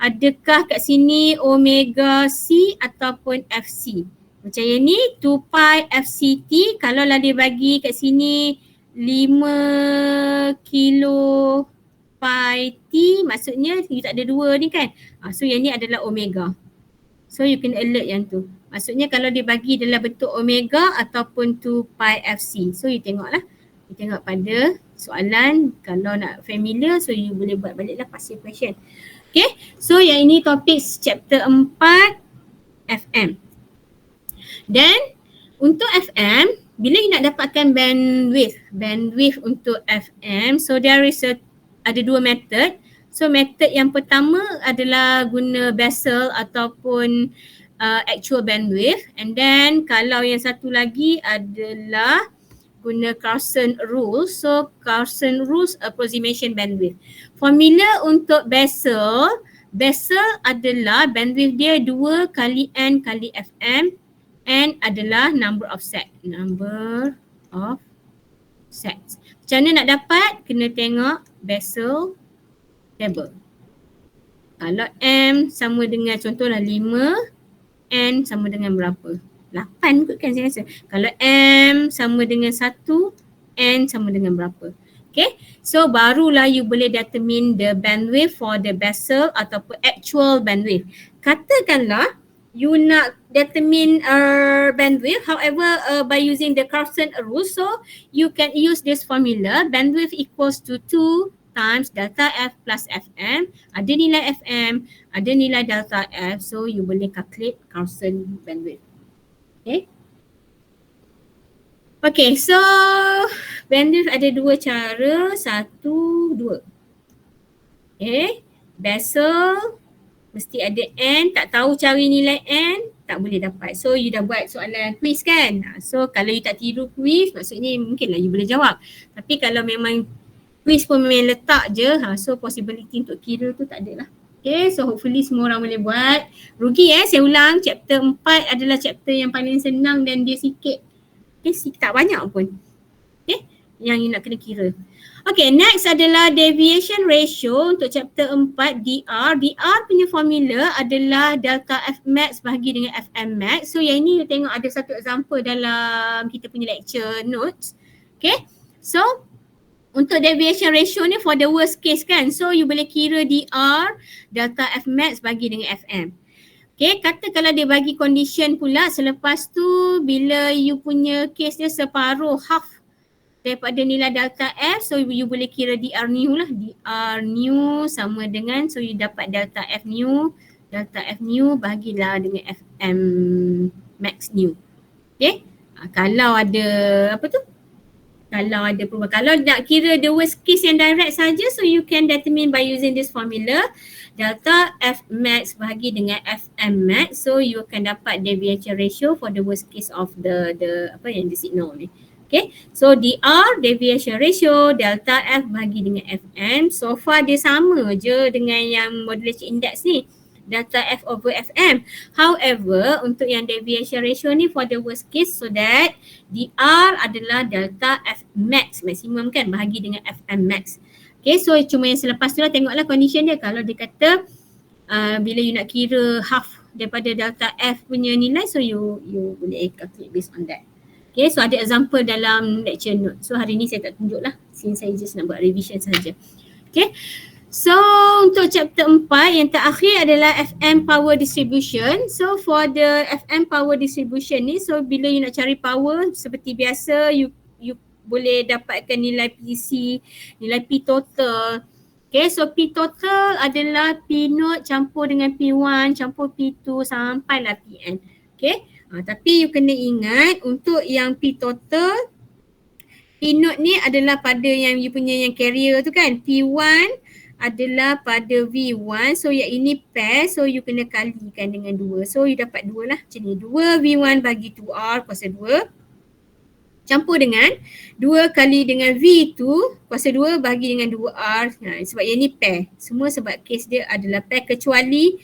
adakah kat sini omega C ataupun FC? Macam yang ni 2 pi FCT, kalau lah dia bagi kat sini 5 kilo pi T, maksudnya you tak ada 2 ni kan. So yang ni adalah omega. So you can alert yang tu. Maksudnya kalau dia bagi dalam bentuk omega ataupun 2 pi FC. So you tengoklah. You tengok pada soalan, kalau nak familiar, so you boleh buat baliklah past year question. Okay, so yang ini topik chapter 4 FM. Dan untuk FM, bila you nak dapatkan bandwidth untuk FM, so there is ada 2 method. So method yang pertama adalah guna Bessel ataupun actual bandwidth. And then kalau yang satu lagi adalah guna Carson rules. So Carson rules approximation bandwidth. Formula untuk Bessel adalah bandwidth dia 2 kali N kali Fm. N adalah number of sets. Macam mana nak dapat? Kena tengok Bessel table. Kalau M sama dengan contohlah 5, N sama dengan berapa? 8 kot kan saya rasa. Kalau M sama dengan 1, N sama dengan berapa? Okay, so barulah you boleh determine the bandwidth for the Bessel ataupun actual bandwidth. Katakanlah you nak determine bandwidth, however by using the Carson rule, so you can use this formula, bandwidth equals to 2 times delta F plus Fm. Ada nilai Fm, ada nilai delta F, so you boleh calculate Carson bandwidth. Okay, so bandwidth ada dua cara, 1, 2. Okay, Bessel mesti ada N, tak tahu cari nilai N, tak boleh dapat. So you dah buat soalan quiz kan. So kalau you tak tiru quiz, maksudnya mungkinlah you boleh jawab. Tapi kalau memang quiz pun memang letak je, so possibility untuk kira tu tak ada lah. Okay, so hopefully semua orang boleh buat. Rugi saya ulang, chapter 4 adalah chapter yang paling senang dan dia sikit. Tak banyak pun. Okay, yang you nak kena kira. Okay, next adalah deviation ratio untuk chapter 4 DR. DR punya formula adalah delta F max bahagi dengan Fm max. So yang ini you tengok ada satu example dalam kita punya lecture notes. Okay, so untuk deviation ratio ni for the worst case kan. So you boleh kira DR delta F max bagi dengan Fm. Okay, kata kalau dia bagi condition pula selepas tu bila you punya case dia separuh, half daripada nilai delta F, so you boleh kira DR new lah. DR new sama dengan, so you dapat delta F new bagilah dengan Fm max new. Okay, kalau ada kalau ada perubahan. Kalau nak kira the worst case yang direct saja, so you can determine by using this formula. Delta F max bahagi dengan Fm max, so you akan dapat deviation ratio for the worst case of the apa yang di signal ni. Okay, so DR deviation ratio delta F bahagi dengan Fm, so far dia sama je dengan yang modulation index ni, delta F over Fm. However, untuk yang deviation ratio ni for the worst case, so that DR adalah delta F max, maximum kan, bahagi dengan Fm max. Okay, so cuma yang selepas tu lah tengoklah condition dia. Kalau dia kata bila you nak kira half daripada delta F punya nilai, so you boleh calculate based on that. Okay, so ada example dalam lecture note. So hari ni saya tak tunjuk lah, since saya just nak buat revision saja. Okay, so untuk chapter 4 yang terakhir adalah Fm power distribution. So for the Fm power distribution ni, so bila you nak cari power seperti biasa, you boleh dapatkan nilai PC, nilai P total. Okay, so P total adalah P naught campur dengan P1 campur P2 sampailah Pn. Okay, tapi you kena ingat untuk yang P total, P naught ni adalah pada yang you punya yang carrier tu kan. P1 adalah pada V1, so yang ini pair, so you kena kalikan dengan 2. So you dapat 2 lah macam ni, 2 V1 bagi 2R kuasa 2 campur dengan 2 kali dengan V2 kuasa 2 bagi dengan 2R. Sebab yang ni pair. Semua sebab case dia adalah pair kecuali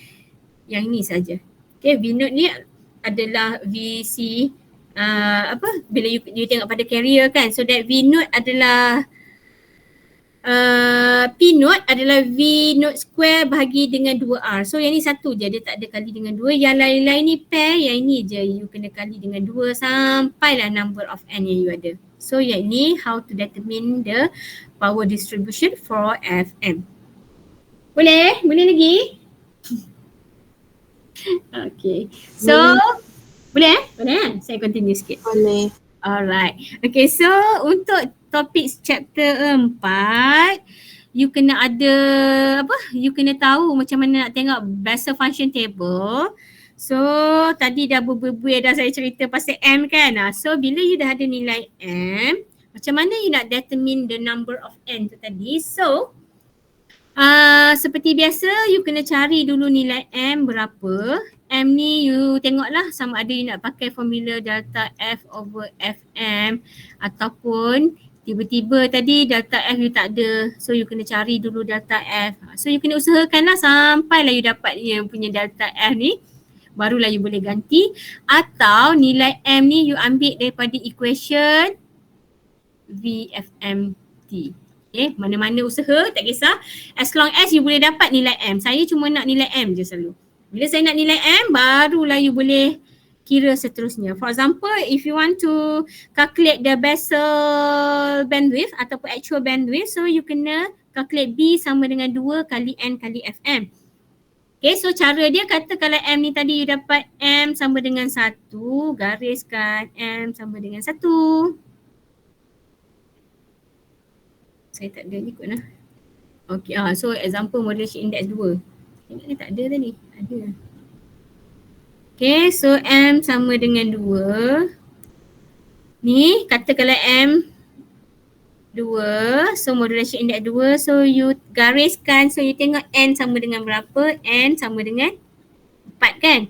yang ini saja. Okay, V naught ni adalah VC bila you tengok pada carrier kan. So that V naught adalah P naught adalah V naught square bahagi dengan 2R. So yang ni satu je, dia tak ada kali dengan 2. Yang lain-lain ni pair, yang ni je you kena kali dengan 2 sampailah number of N yang you ada. So yang ni how to determine the power distribution for Fm. Boleh? Boleh lagi? Okay. So boleh? Boleh? Saya continue sikit. Boleh. Alright. Okay, so untuk topik chapter 4, you kena ada you kena tahu macam mana nak tengok Bessel function table. So tadi dah berbual dah saya cerita pasal M kan. So bila you dah ada nilai M, macam mana you nak determine the number of N tu tadi. So seperti biasa you kena cari dulu nilai M berapa. M ni you tengoklah sama ada you nak pakai formula delta F over Fm ataupun tiba-tiba tadi delta F you tak ada. So you kena cari dulu delta F. So you kena usahakanlah sampailah you dapat yang punya delta F ni. Barulah you boleh ganti. Atau nilai M ni you ambil daripada equation VFMT. Okay, mana-mana usaha tak kisah. As long as you boleh dapat nilai M. Saya cuma nak nilai M je selalu. Bila saya nak nilai M, barulah you boleh kira seterusnya. For example, if you want to calculate the basal bandwidth ataupun actual bandwidth, so you kena calculate B sama dengan 2 kali N kali Fm. Okay, so cara dia kata kalau M ni tadi you dapat M sama dengan 1, gariskan M sama dengan 1. Saya tak ada ni kot lah. Okay, so example modulation index 2. Tengok ni tak ada tadi. Ada. Okay, so M sama dengan 2. Ni kata kalau M 2, so modulation index 2. So you gariskan, so you tengok N sama dengan berapa? N sama dengan 4 kan?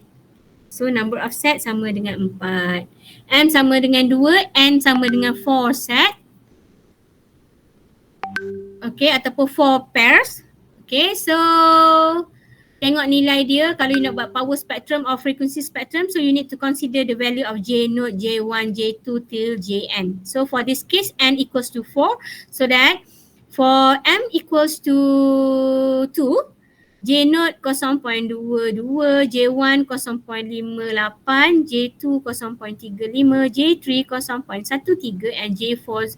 So number of set sama dengan 4. M sama dengan 2, N sama dengan 4 set. Okay, ataupun 4 pairs. Okay, so tengok nilai dia kalau you nak buat power spectrum or frequency spectrum, so you need to consider the value of J naught, J1, J2 till Jn. So for this case, N equals to 4, so that for M equals to 2, J naught 0.22, J1 0.58, J2 0.35, J3 0.13 and J4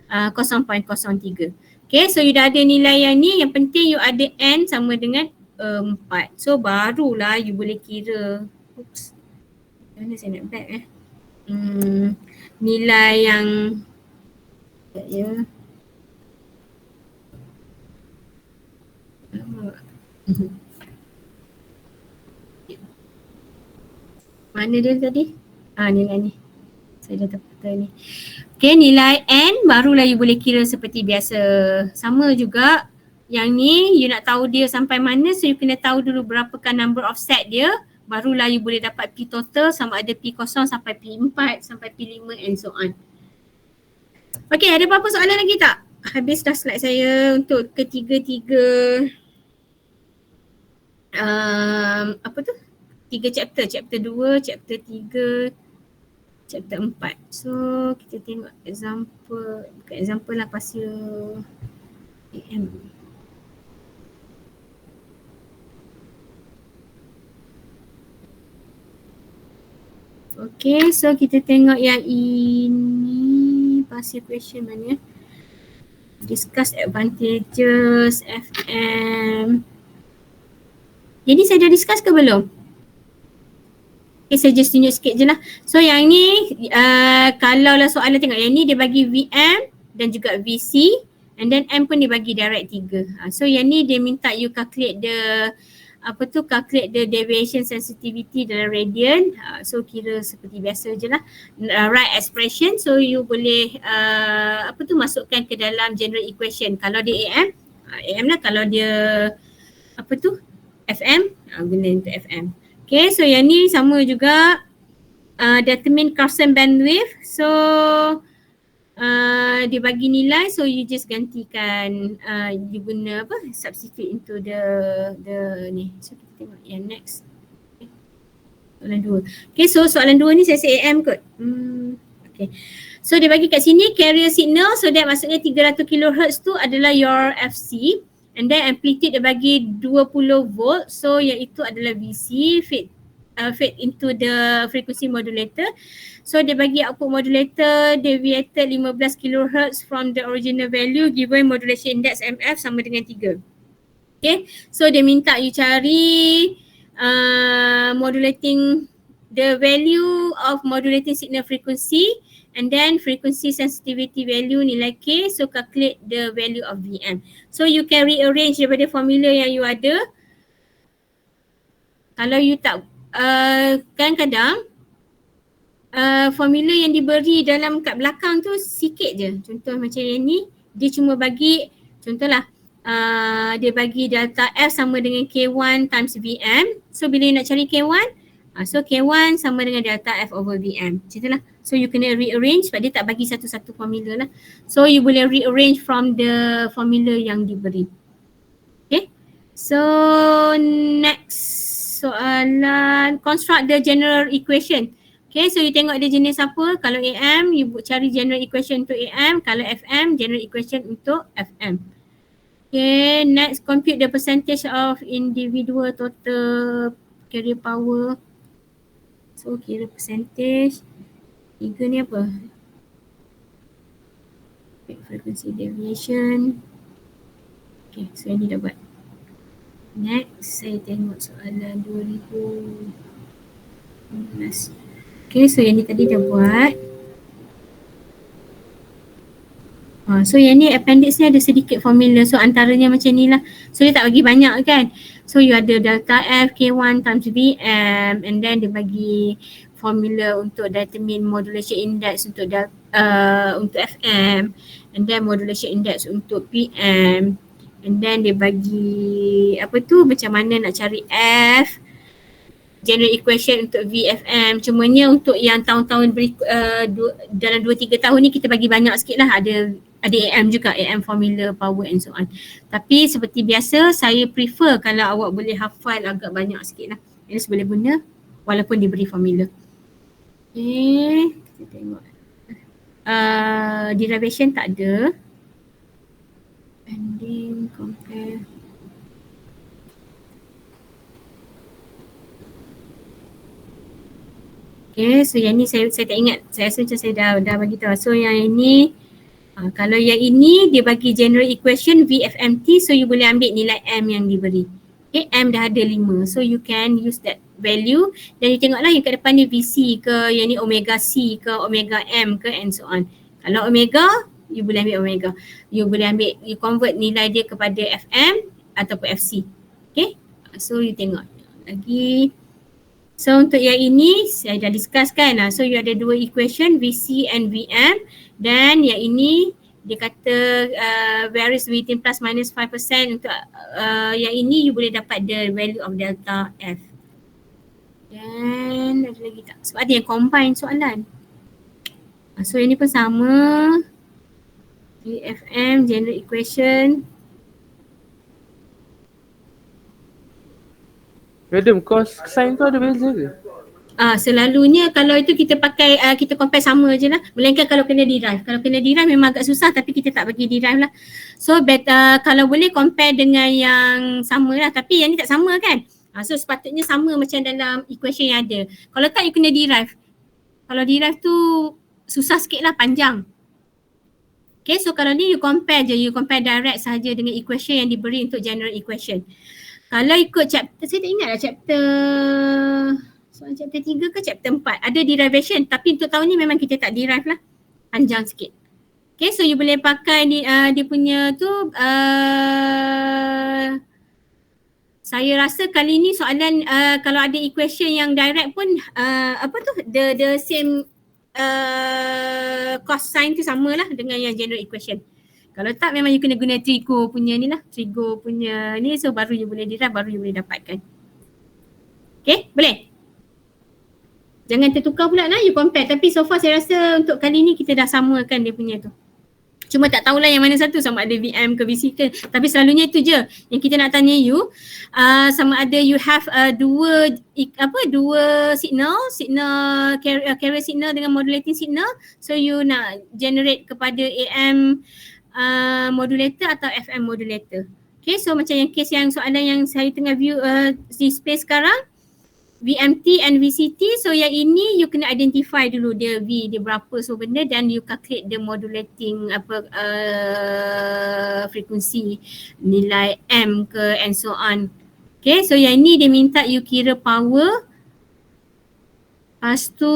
0.03. Okay, so you dah ada nilai yang ni, yang penting you ada N sama dengan 4. So barulah you boleh kira. Oops. Mana saya nak back nilai yang mana dia tadi? Nilai ni. Saya dah dapat ni. Okay, nilai N barulah you boleh kira seperti biasa. Sama juga yang ni you nak tahu dia sampai mana, so you kena tahu dulu berapakah number of set dia, barulah you boleh dapat P total sama ada P0 sampai P4 sampai P5 and so on. Okay, ada apa-apa soalan lagi tak? Habis dah slide saya untuk ketiga-tiga apa tu? 3 chapter, chapter 2, chapter 3, chapter 4. So kita tengok example, bukan example lah, pasal AM. Okay, so kita tengok yang ini, pasal question mana? Discuss advantages FM. Jadi saya dah discuss ke belum? Okay, saya just tunjuk sikit je lah. So yang ni, kalau lah soalan tengok yang ni dia bagi VM dan juga VC, and then M pun dia bagi direct 3. So yang ni dia minta you calculate the calculate the deviation sensitivity dalam radian. So kira seperti biasa je lah, right expression. So you boleh masukkan ke dalam general equation. Kalau dia AM lah. Kalau dia FM, guna untuk FM. Okay, so yang ni sama juga, determine Carson bandwidth. So dia bagi nilai, so you just gantikan, you guna substitute into the ni. So kita tengok yang next. Okay. Soalan 2. Okay, so soalan 2 ni saya say AM kot. Okay. So dia bagi kat sini carrier signal, so that maksudnya 300 kHz tu adalah your FC. And then amplitude dia bagi 20 volt, so iaitu adalah VC, feed into the frequency modulator. So dia bagi output modulator deviated 15 kHz from the original value given modulation index MF sama dengan 3. Okay, so dia minta you cari modulating the value of modulating signal frequency and then frequency sensitivity value nilai K, so calculate the value of VM. So you can rearrange daripada formula yang you ada. Kalau you tak, kadang-kadang formula yang diberi dalam kat belakang tu sikit je. Contoh macam yang ni, dia cuma bagi, contohlah dia bagi delta F sama dengan K1 times VM. So bila you nak cari K1, so K1 sama dengan delta F over VM. Macam itulah. So you kena rearrange sebab dia tak bagi satu-satu formula lah. So you boleh rearrange from the formula yang diberi. Okay. So next soalan, construct the general equation. Okay, so you tengok dia jenis apa. Kalau AM, you cari general equation untuk AM. Kalau FM, general equation untuk FM. Okay, next compute the percentage of individual total carrier power. So kira percentage. Tiga ni apa? Frequency deviation. Okay, so ini dah buat. Next, saya tengok soalan 2016. Okay, so yang ni tadi dah buat. So yang ni appendix ni ada sedikit formula. So antaranya macam ni lah. So dia tak bagi banyak kan. So you ada delta F K1 times VM and then dia bagi formula untuk determine modulation index untuk FM and then modulation index untuk PM and then dia bagi apa tu macam mana nak cari F general equation untuk VFM. Cumanya untuk yang tahun-tahun dalam 2-3 tahun ni kita bagi banyak sikit lah. Ada AM juga, AM formula, power and so on. Tapi seperti biasa saya prefer kalau awak boleh hafal agak banyak sikit lah. At least boleh guna walaupun diberi formula. Okay, kita tengok. Derivation tak ada. Ending, compare. Okay, so yang ni saya tak ingat. Saya rasa macam saya dah bagi tahu. So yang ini, kalau yang ini dia bagi general equation VFMT, so you boleh ambil nilai M yang diberi. Okay, M dah ada 5. So you can use that value. Dan you tengoklah yang kat depan ni VC ke, yang ni omega C ke, omega M ke and so on. Kalau omega, you boleh ambil omega. You boleh ambil, you convert nilai dia kepada FM ataupun FC. Okay, so you tengok lagi. So untuk yang ini saya dah discuss kan. So you ada dua equation VC and VM. Dan yang ini dia kata varies within plus minus 5%. Untuk yang ini you boleh dapat the value of delta F. Dan ada lagi tak? Sebab ada yang combine soalan. So yang ni pun sama. VFM general equation. Madam, cos sign tu ada beza ke? Selalunya kalau itu kita pakai, kita compare sama je lah. Melainkan kalau kena derive. Kalau kena derive memang agak susah tapi kita tak bagi derive lah. So kalau boleh compare dengan yang sama lah. Tapi yang ni tak sama kan. So sepatutnya sama macam dalam equation yang ada. Kalau tak you kena derive. Kalau derive tu susah sikit lah, panjang. Okay, so kalau ni you compare je. You compare direct sahaja dengan equation yang diberi untuk general equation. Kalau ikut chapter, saya tak ingat lah chapter 3 ke chapter 4 ada derivation, tapi untuk tahun ni memang kita tak derive lah, panjang sikit. Okay, so you boleh pakai dia punya tu, saya rasa kali ni soalan kalau ada equation yang direct pun the same cos sign tu sama lah dengan yang general equation. Kalau tak memang you kena guna trigo punya ni lah, trigo punya ni, so baru you boleh derive, baru you boleh dapatkan. Okay, boleh? Jangan tertukar pula lah, you compare. Tapi so far saya rasa untuk kali ni kita dah samakan dia punya tu. Cuma tak tahulah yang mana satu, sama ada VM ke VC ke. Tapi selalunya itu je yang kita nak tanya you. Sama ada you have dua signal carrier signal dengan modulating signal. So you nak generate kepada AM modulator atau FM modulator. Okay, so macam yang case yang soalan yang saya tengah view display sekarang, VMT and VCT. So yang ini you kena identify dulu dia V dia berapa so benda, dan you calculate the modulating frekuensi, nilai M ke and so on. Okay, so yang ini dia minta you kira power. Lepas tu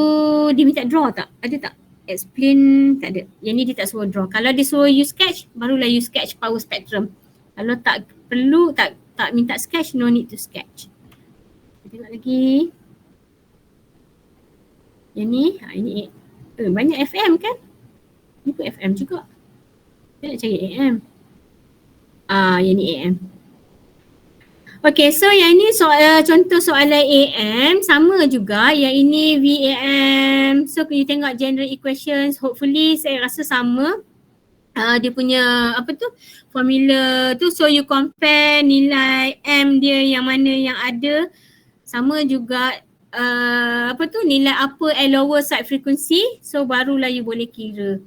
dia minta draw tak? Ada tak? Explain, tak ada. Yang ni dia tak suruh draw. Kalau dia suruh you sketch, barulah you sketch power spectrum. Kalau tak perlu, tak minta sketch, no need to sketch. Kita tengok lagi. Yang ni, ini banyak FM kan? Ni pun FM juga. Kita nak cari AM. Yang ni AM. Okay, so yang ini contoh soalan AM sama juga. Yang ini VAM. So you tengok general equations, hopefully saya rasa sama. Dia punya apa tu formula tu, so you compare nilai M dia yang mana yang ada, sama juga apa tu nilai upper and lower side frequency, so barulah you boleh kira.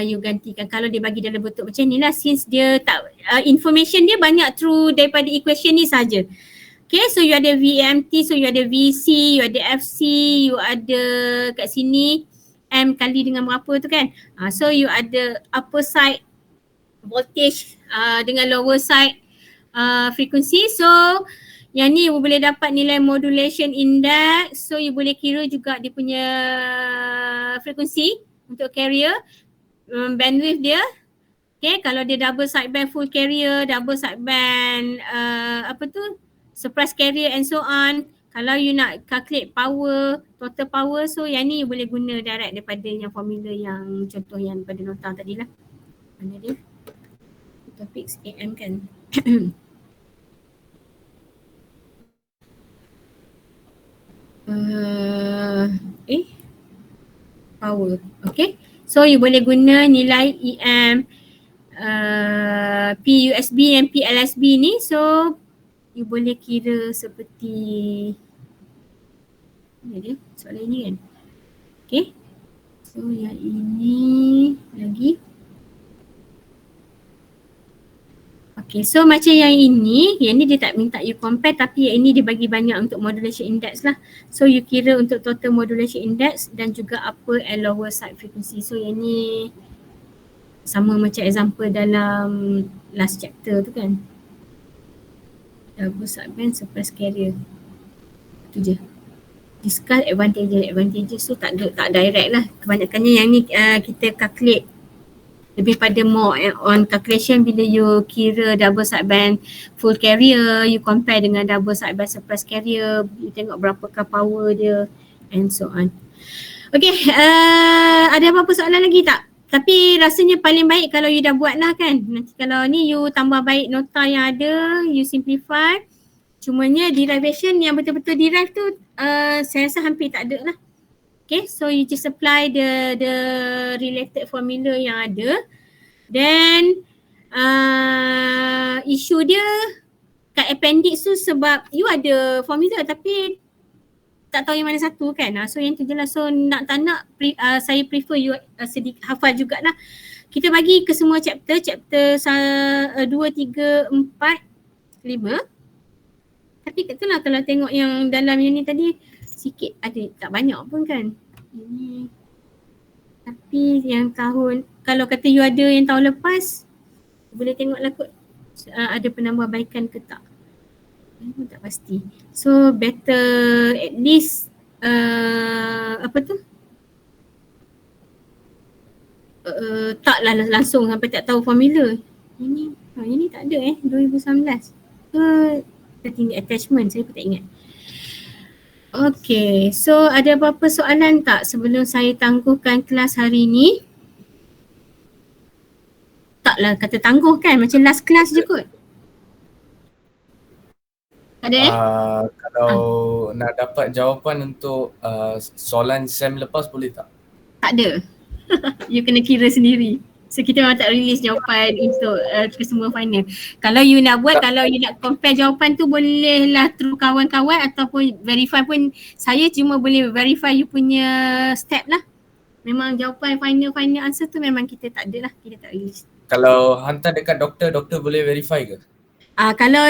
You gantikan kalau dia bagi dalam bentuk macam ni lah, since dia tak information dia banyak through daripada equation ni saja. Okay, so you ada VMT, so you ada VC, you ada FC, you ada kat sini M kali dengan berapa tu kan. So you ada upper side voltage dengan lower side frequency. So yang ni you boleh dapat nilai modulation index. So you boleh kira juga dia punya frequency untuk carrier, bandwidth dia. Okay, kalau dia double sideband full carrier, double sideband apa tu surprise carrier and so on. Kalau you nak calculate power, total power, so yang ni you boleh guna direct daripada yang formula yang contoh yang pada nota tadi lah. Mana dia? Topik AM kan. Power. Okay. So you boleh guna nilai EM, PUSB dan PLSB ni. So you boleh kira seperti ni dia soalan ni kan. Okay. So yang ini lagi. Okay, so macam yang ini dia tak minta you compare, tapi yang ini dia bagi banyak untuk modulation index lah. So you kira untuk total modulation index dan juga upper and lower side frequency. So yang ni sama macam example dalam last chapter tu kan. Double sideband surprise carrier. Tu je. Discuss advantages so tak direct lah. Kebanyakannya yang ni kita calculate lebih pada more on calculation bila you kira double sideband full carrier, you compare dengan double sideband surprise carrier, you tengok berapakah power dia and so on. Okay, ada apa-apa soalan lagi tak? Tapi rasanya paling baik kalau you dah buat lah kan. Nanti kalau ni you tambah baik nota yang ada, you simplify. Cumanya derivation yang betul-betul derive tu saya rasa hampir tak ada lah. Okay, so you just apply the related formula yang ada. Then issue dia kat appendix tu sebab you ada formula tapi tak tahu yang mana satu kan. So yang tu je lah. So nak tak nak saya prefer you sedikit hafal jugalah. Kita bagi ke semua chapter 2, 3, 4, 5. Tapi itulah kalau tengok yang dalam yang ni tadi sikit ada, tak banyak pun kan. Ini tapi yang tahun, kalau kata you ada yang tahun lepas, boleh tengoklah kot ada penambahbaikan ke tak. Aku tak pasti. So better at least apa tu? Taklah langsung sampai tak tahu formula. Ini tak ada 2019. Tinggal attachment, saya pun tak ingat. Okay, so ada apa-apa soalan tak sebelum saya tangguhkan kelas hari ni? Taklah kata tangguh kan, macam last class je kot. Ada Kalau nak dapat jawapan untuk soalan SEM lepas boleh tak? Tak ada. You kena kira sendiri. So kita memang tak release jawapan untuk kesemua final. Kalau you nak buat, kalau you nak compare jawapan tu bolehlah through kawan-kawan ataupun verify pun. Saya cuma boleh verify you punya step lah. Memang jawapan final answer tu memang kita tak ada lah, kita tak release. Kalau hantar dekat doktor boleh verify ke? Kalau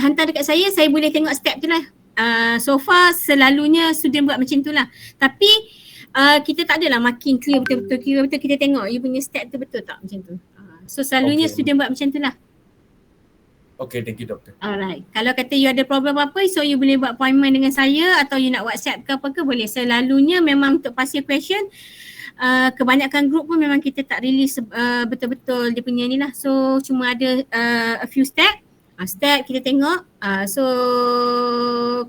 hantar dekat saya boleh tengok step tu lah. So far selalunya student buat macam tu lah. Tapi kita tak adalah makin clear betul-betul, kita tengok you punya step tu betul tak macam tu. So selalunya student buat macam tu lah. Okay, thank you doktor. Alright, kalau kata you ada problem apa, so you boleh buat appointment dengan saya atau you nak WhatsApp ke apa ke boleh. Selalunya memang untuk pasir question, kebanyakan group pun memang kita tak release betul-betul dia punya ni lah. So cuma ada a few step kita tengok. So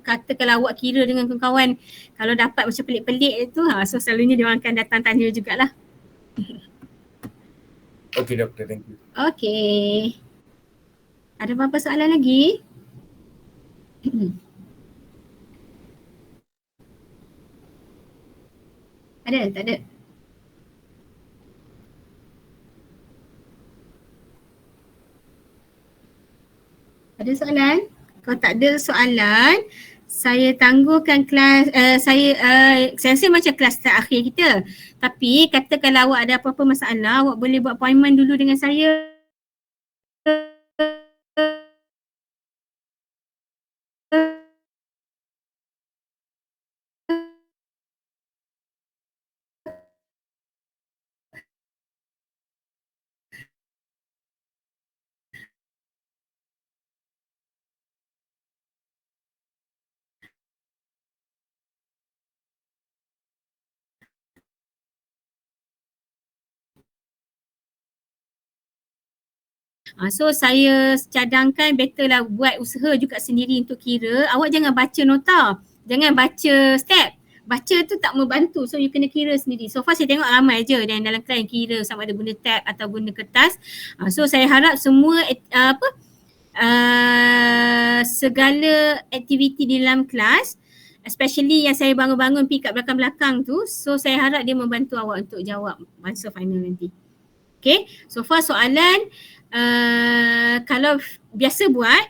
katakanlah awak kira dengan kawan-kawan, kalau dapat macam pelik-pelik tu, so selalunya dia orang akan datang tanya jugalah. Okay doktor, thank you. Okay. Ada apa-apa soalan lagi? Ada? Tak ada? Ada soalan? Kalau tak ada soalan, saya tangguhkan kelas, saya rasa macam kelas terakhir kita. Tapi katakanlah awak ada apa-apa masalah, awak boleh buat appointment dulu dengan saya. So saya cadangkan better lah buat usaha juga sendiri untuk kira. Awak jangan baca nota, jangan baca step. Baca tu tak membantu, so you kena kira sendiri. So far saya tengok ramai je dan dalam kelas yang kira sama ada guna tab atau guna kertas. So saya harap semua segala aktiviti di dalam kelas, especially yang saya bangun-bangun pergi kat belakang-belakang tu, so saya harap dia membantu awak untuk jawab masa final nanti. Okay, so far soalan kalau biasa buat,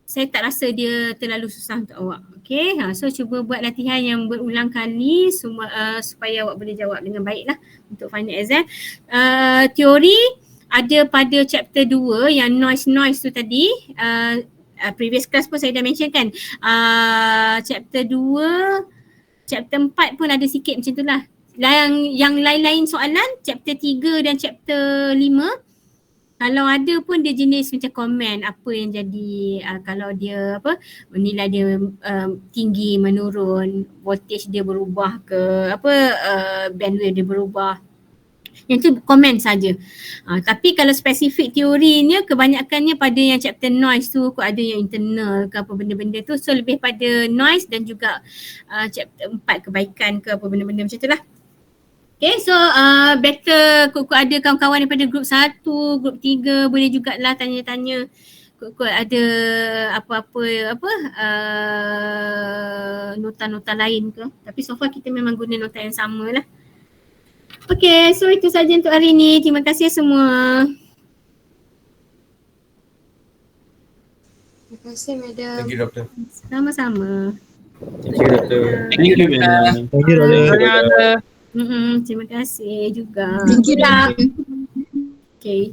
saya tak rasa dia terlalu susah untuk awak. Okay, so cuba buat latihan yang berulang kali supaya awak boleh jawab dengan baik lah untuk final exam. Teori ada pada chapter 2 yang noise tu tadi. Previous class pun saya dah mention kan. Chapter 2, chapter 4 pun ada sikit macam tu lah. Yang lain-lain soalan, chapter 3 dan chapter 5, kalau ada pun dia jenis macam komen apa yang jadi, kalau dia nilai dia tinggi, menurun, voltage dia berubah ke bandwidth dia berubah. Yang tu komen saja. Tapi kalau spesifik teorinya kebanyakannya pada yang chapter noise tu, ada yang internal ke apa benda-benda tu, so lebih pada noise dan juga chapter 4 kebaikan ke apa benda-benda macam tu lah. Okay, so better kut-kut ada kawan-kawan daripada group 1, group 3 boleh jugalah tanya-tanya. Kut-kut ada apa-apa nota-nota lain ke. Tapi so far kita memang guna nota yang sama lah. Okay, so itu saja untuk hari ini. Terima kasih semua. Terima kasih madam. Thank you doktor. Sama-sama. Thank you, Doktor. Thank you, madam. Thank you, Doktor. Terima kasih juga. Thank you. Okay.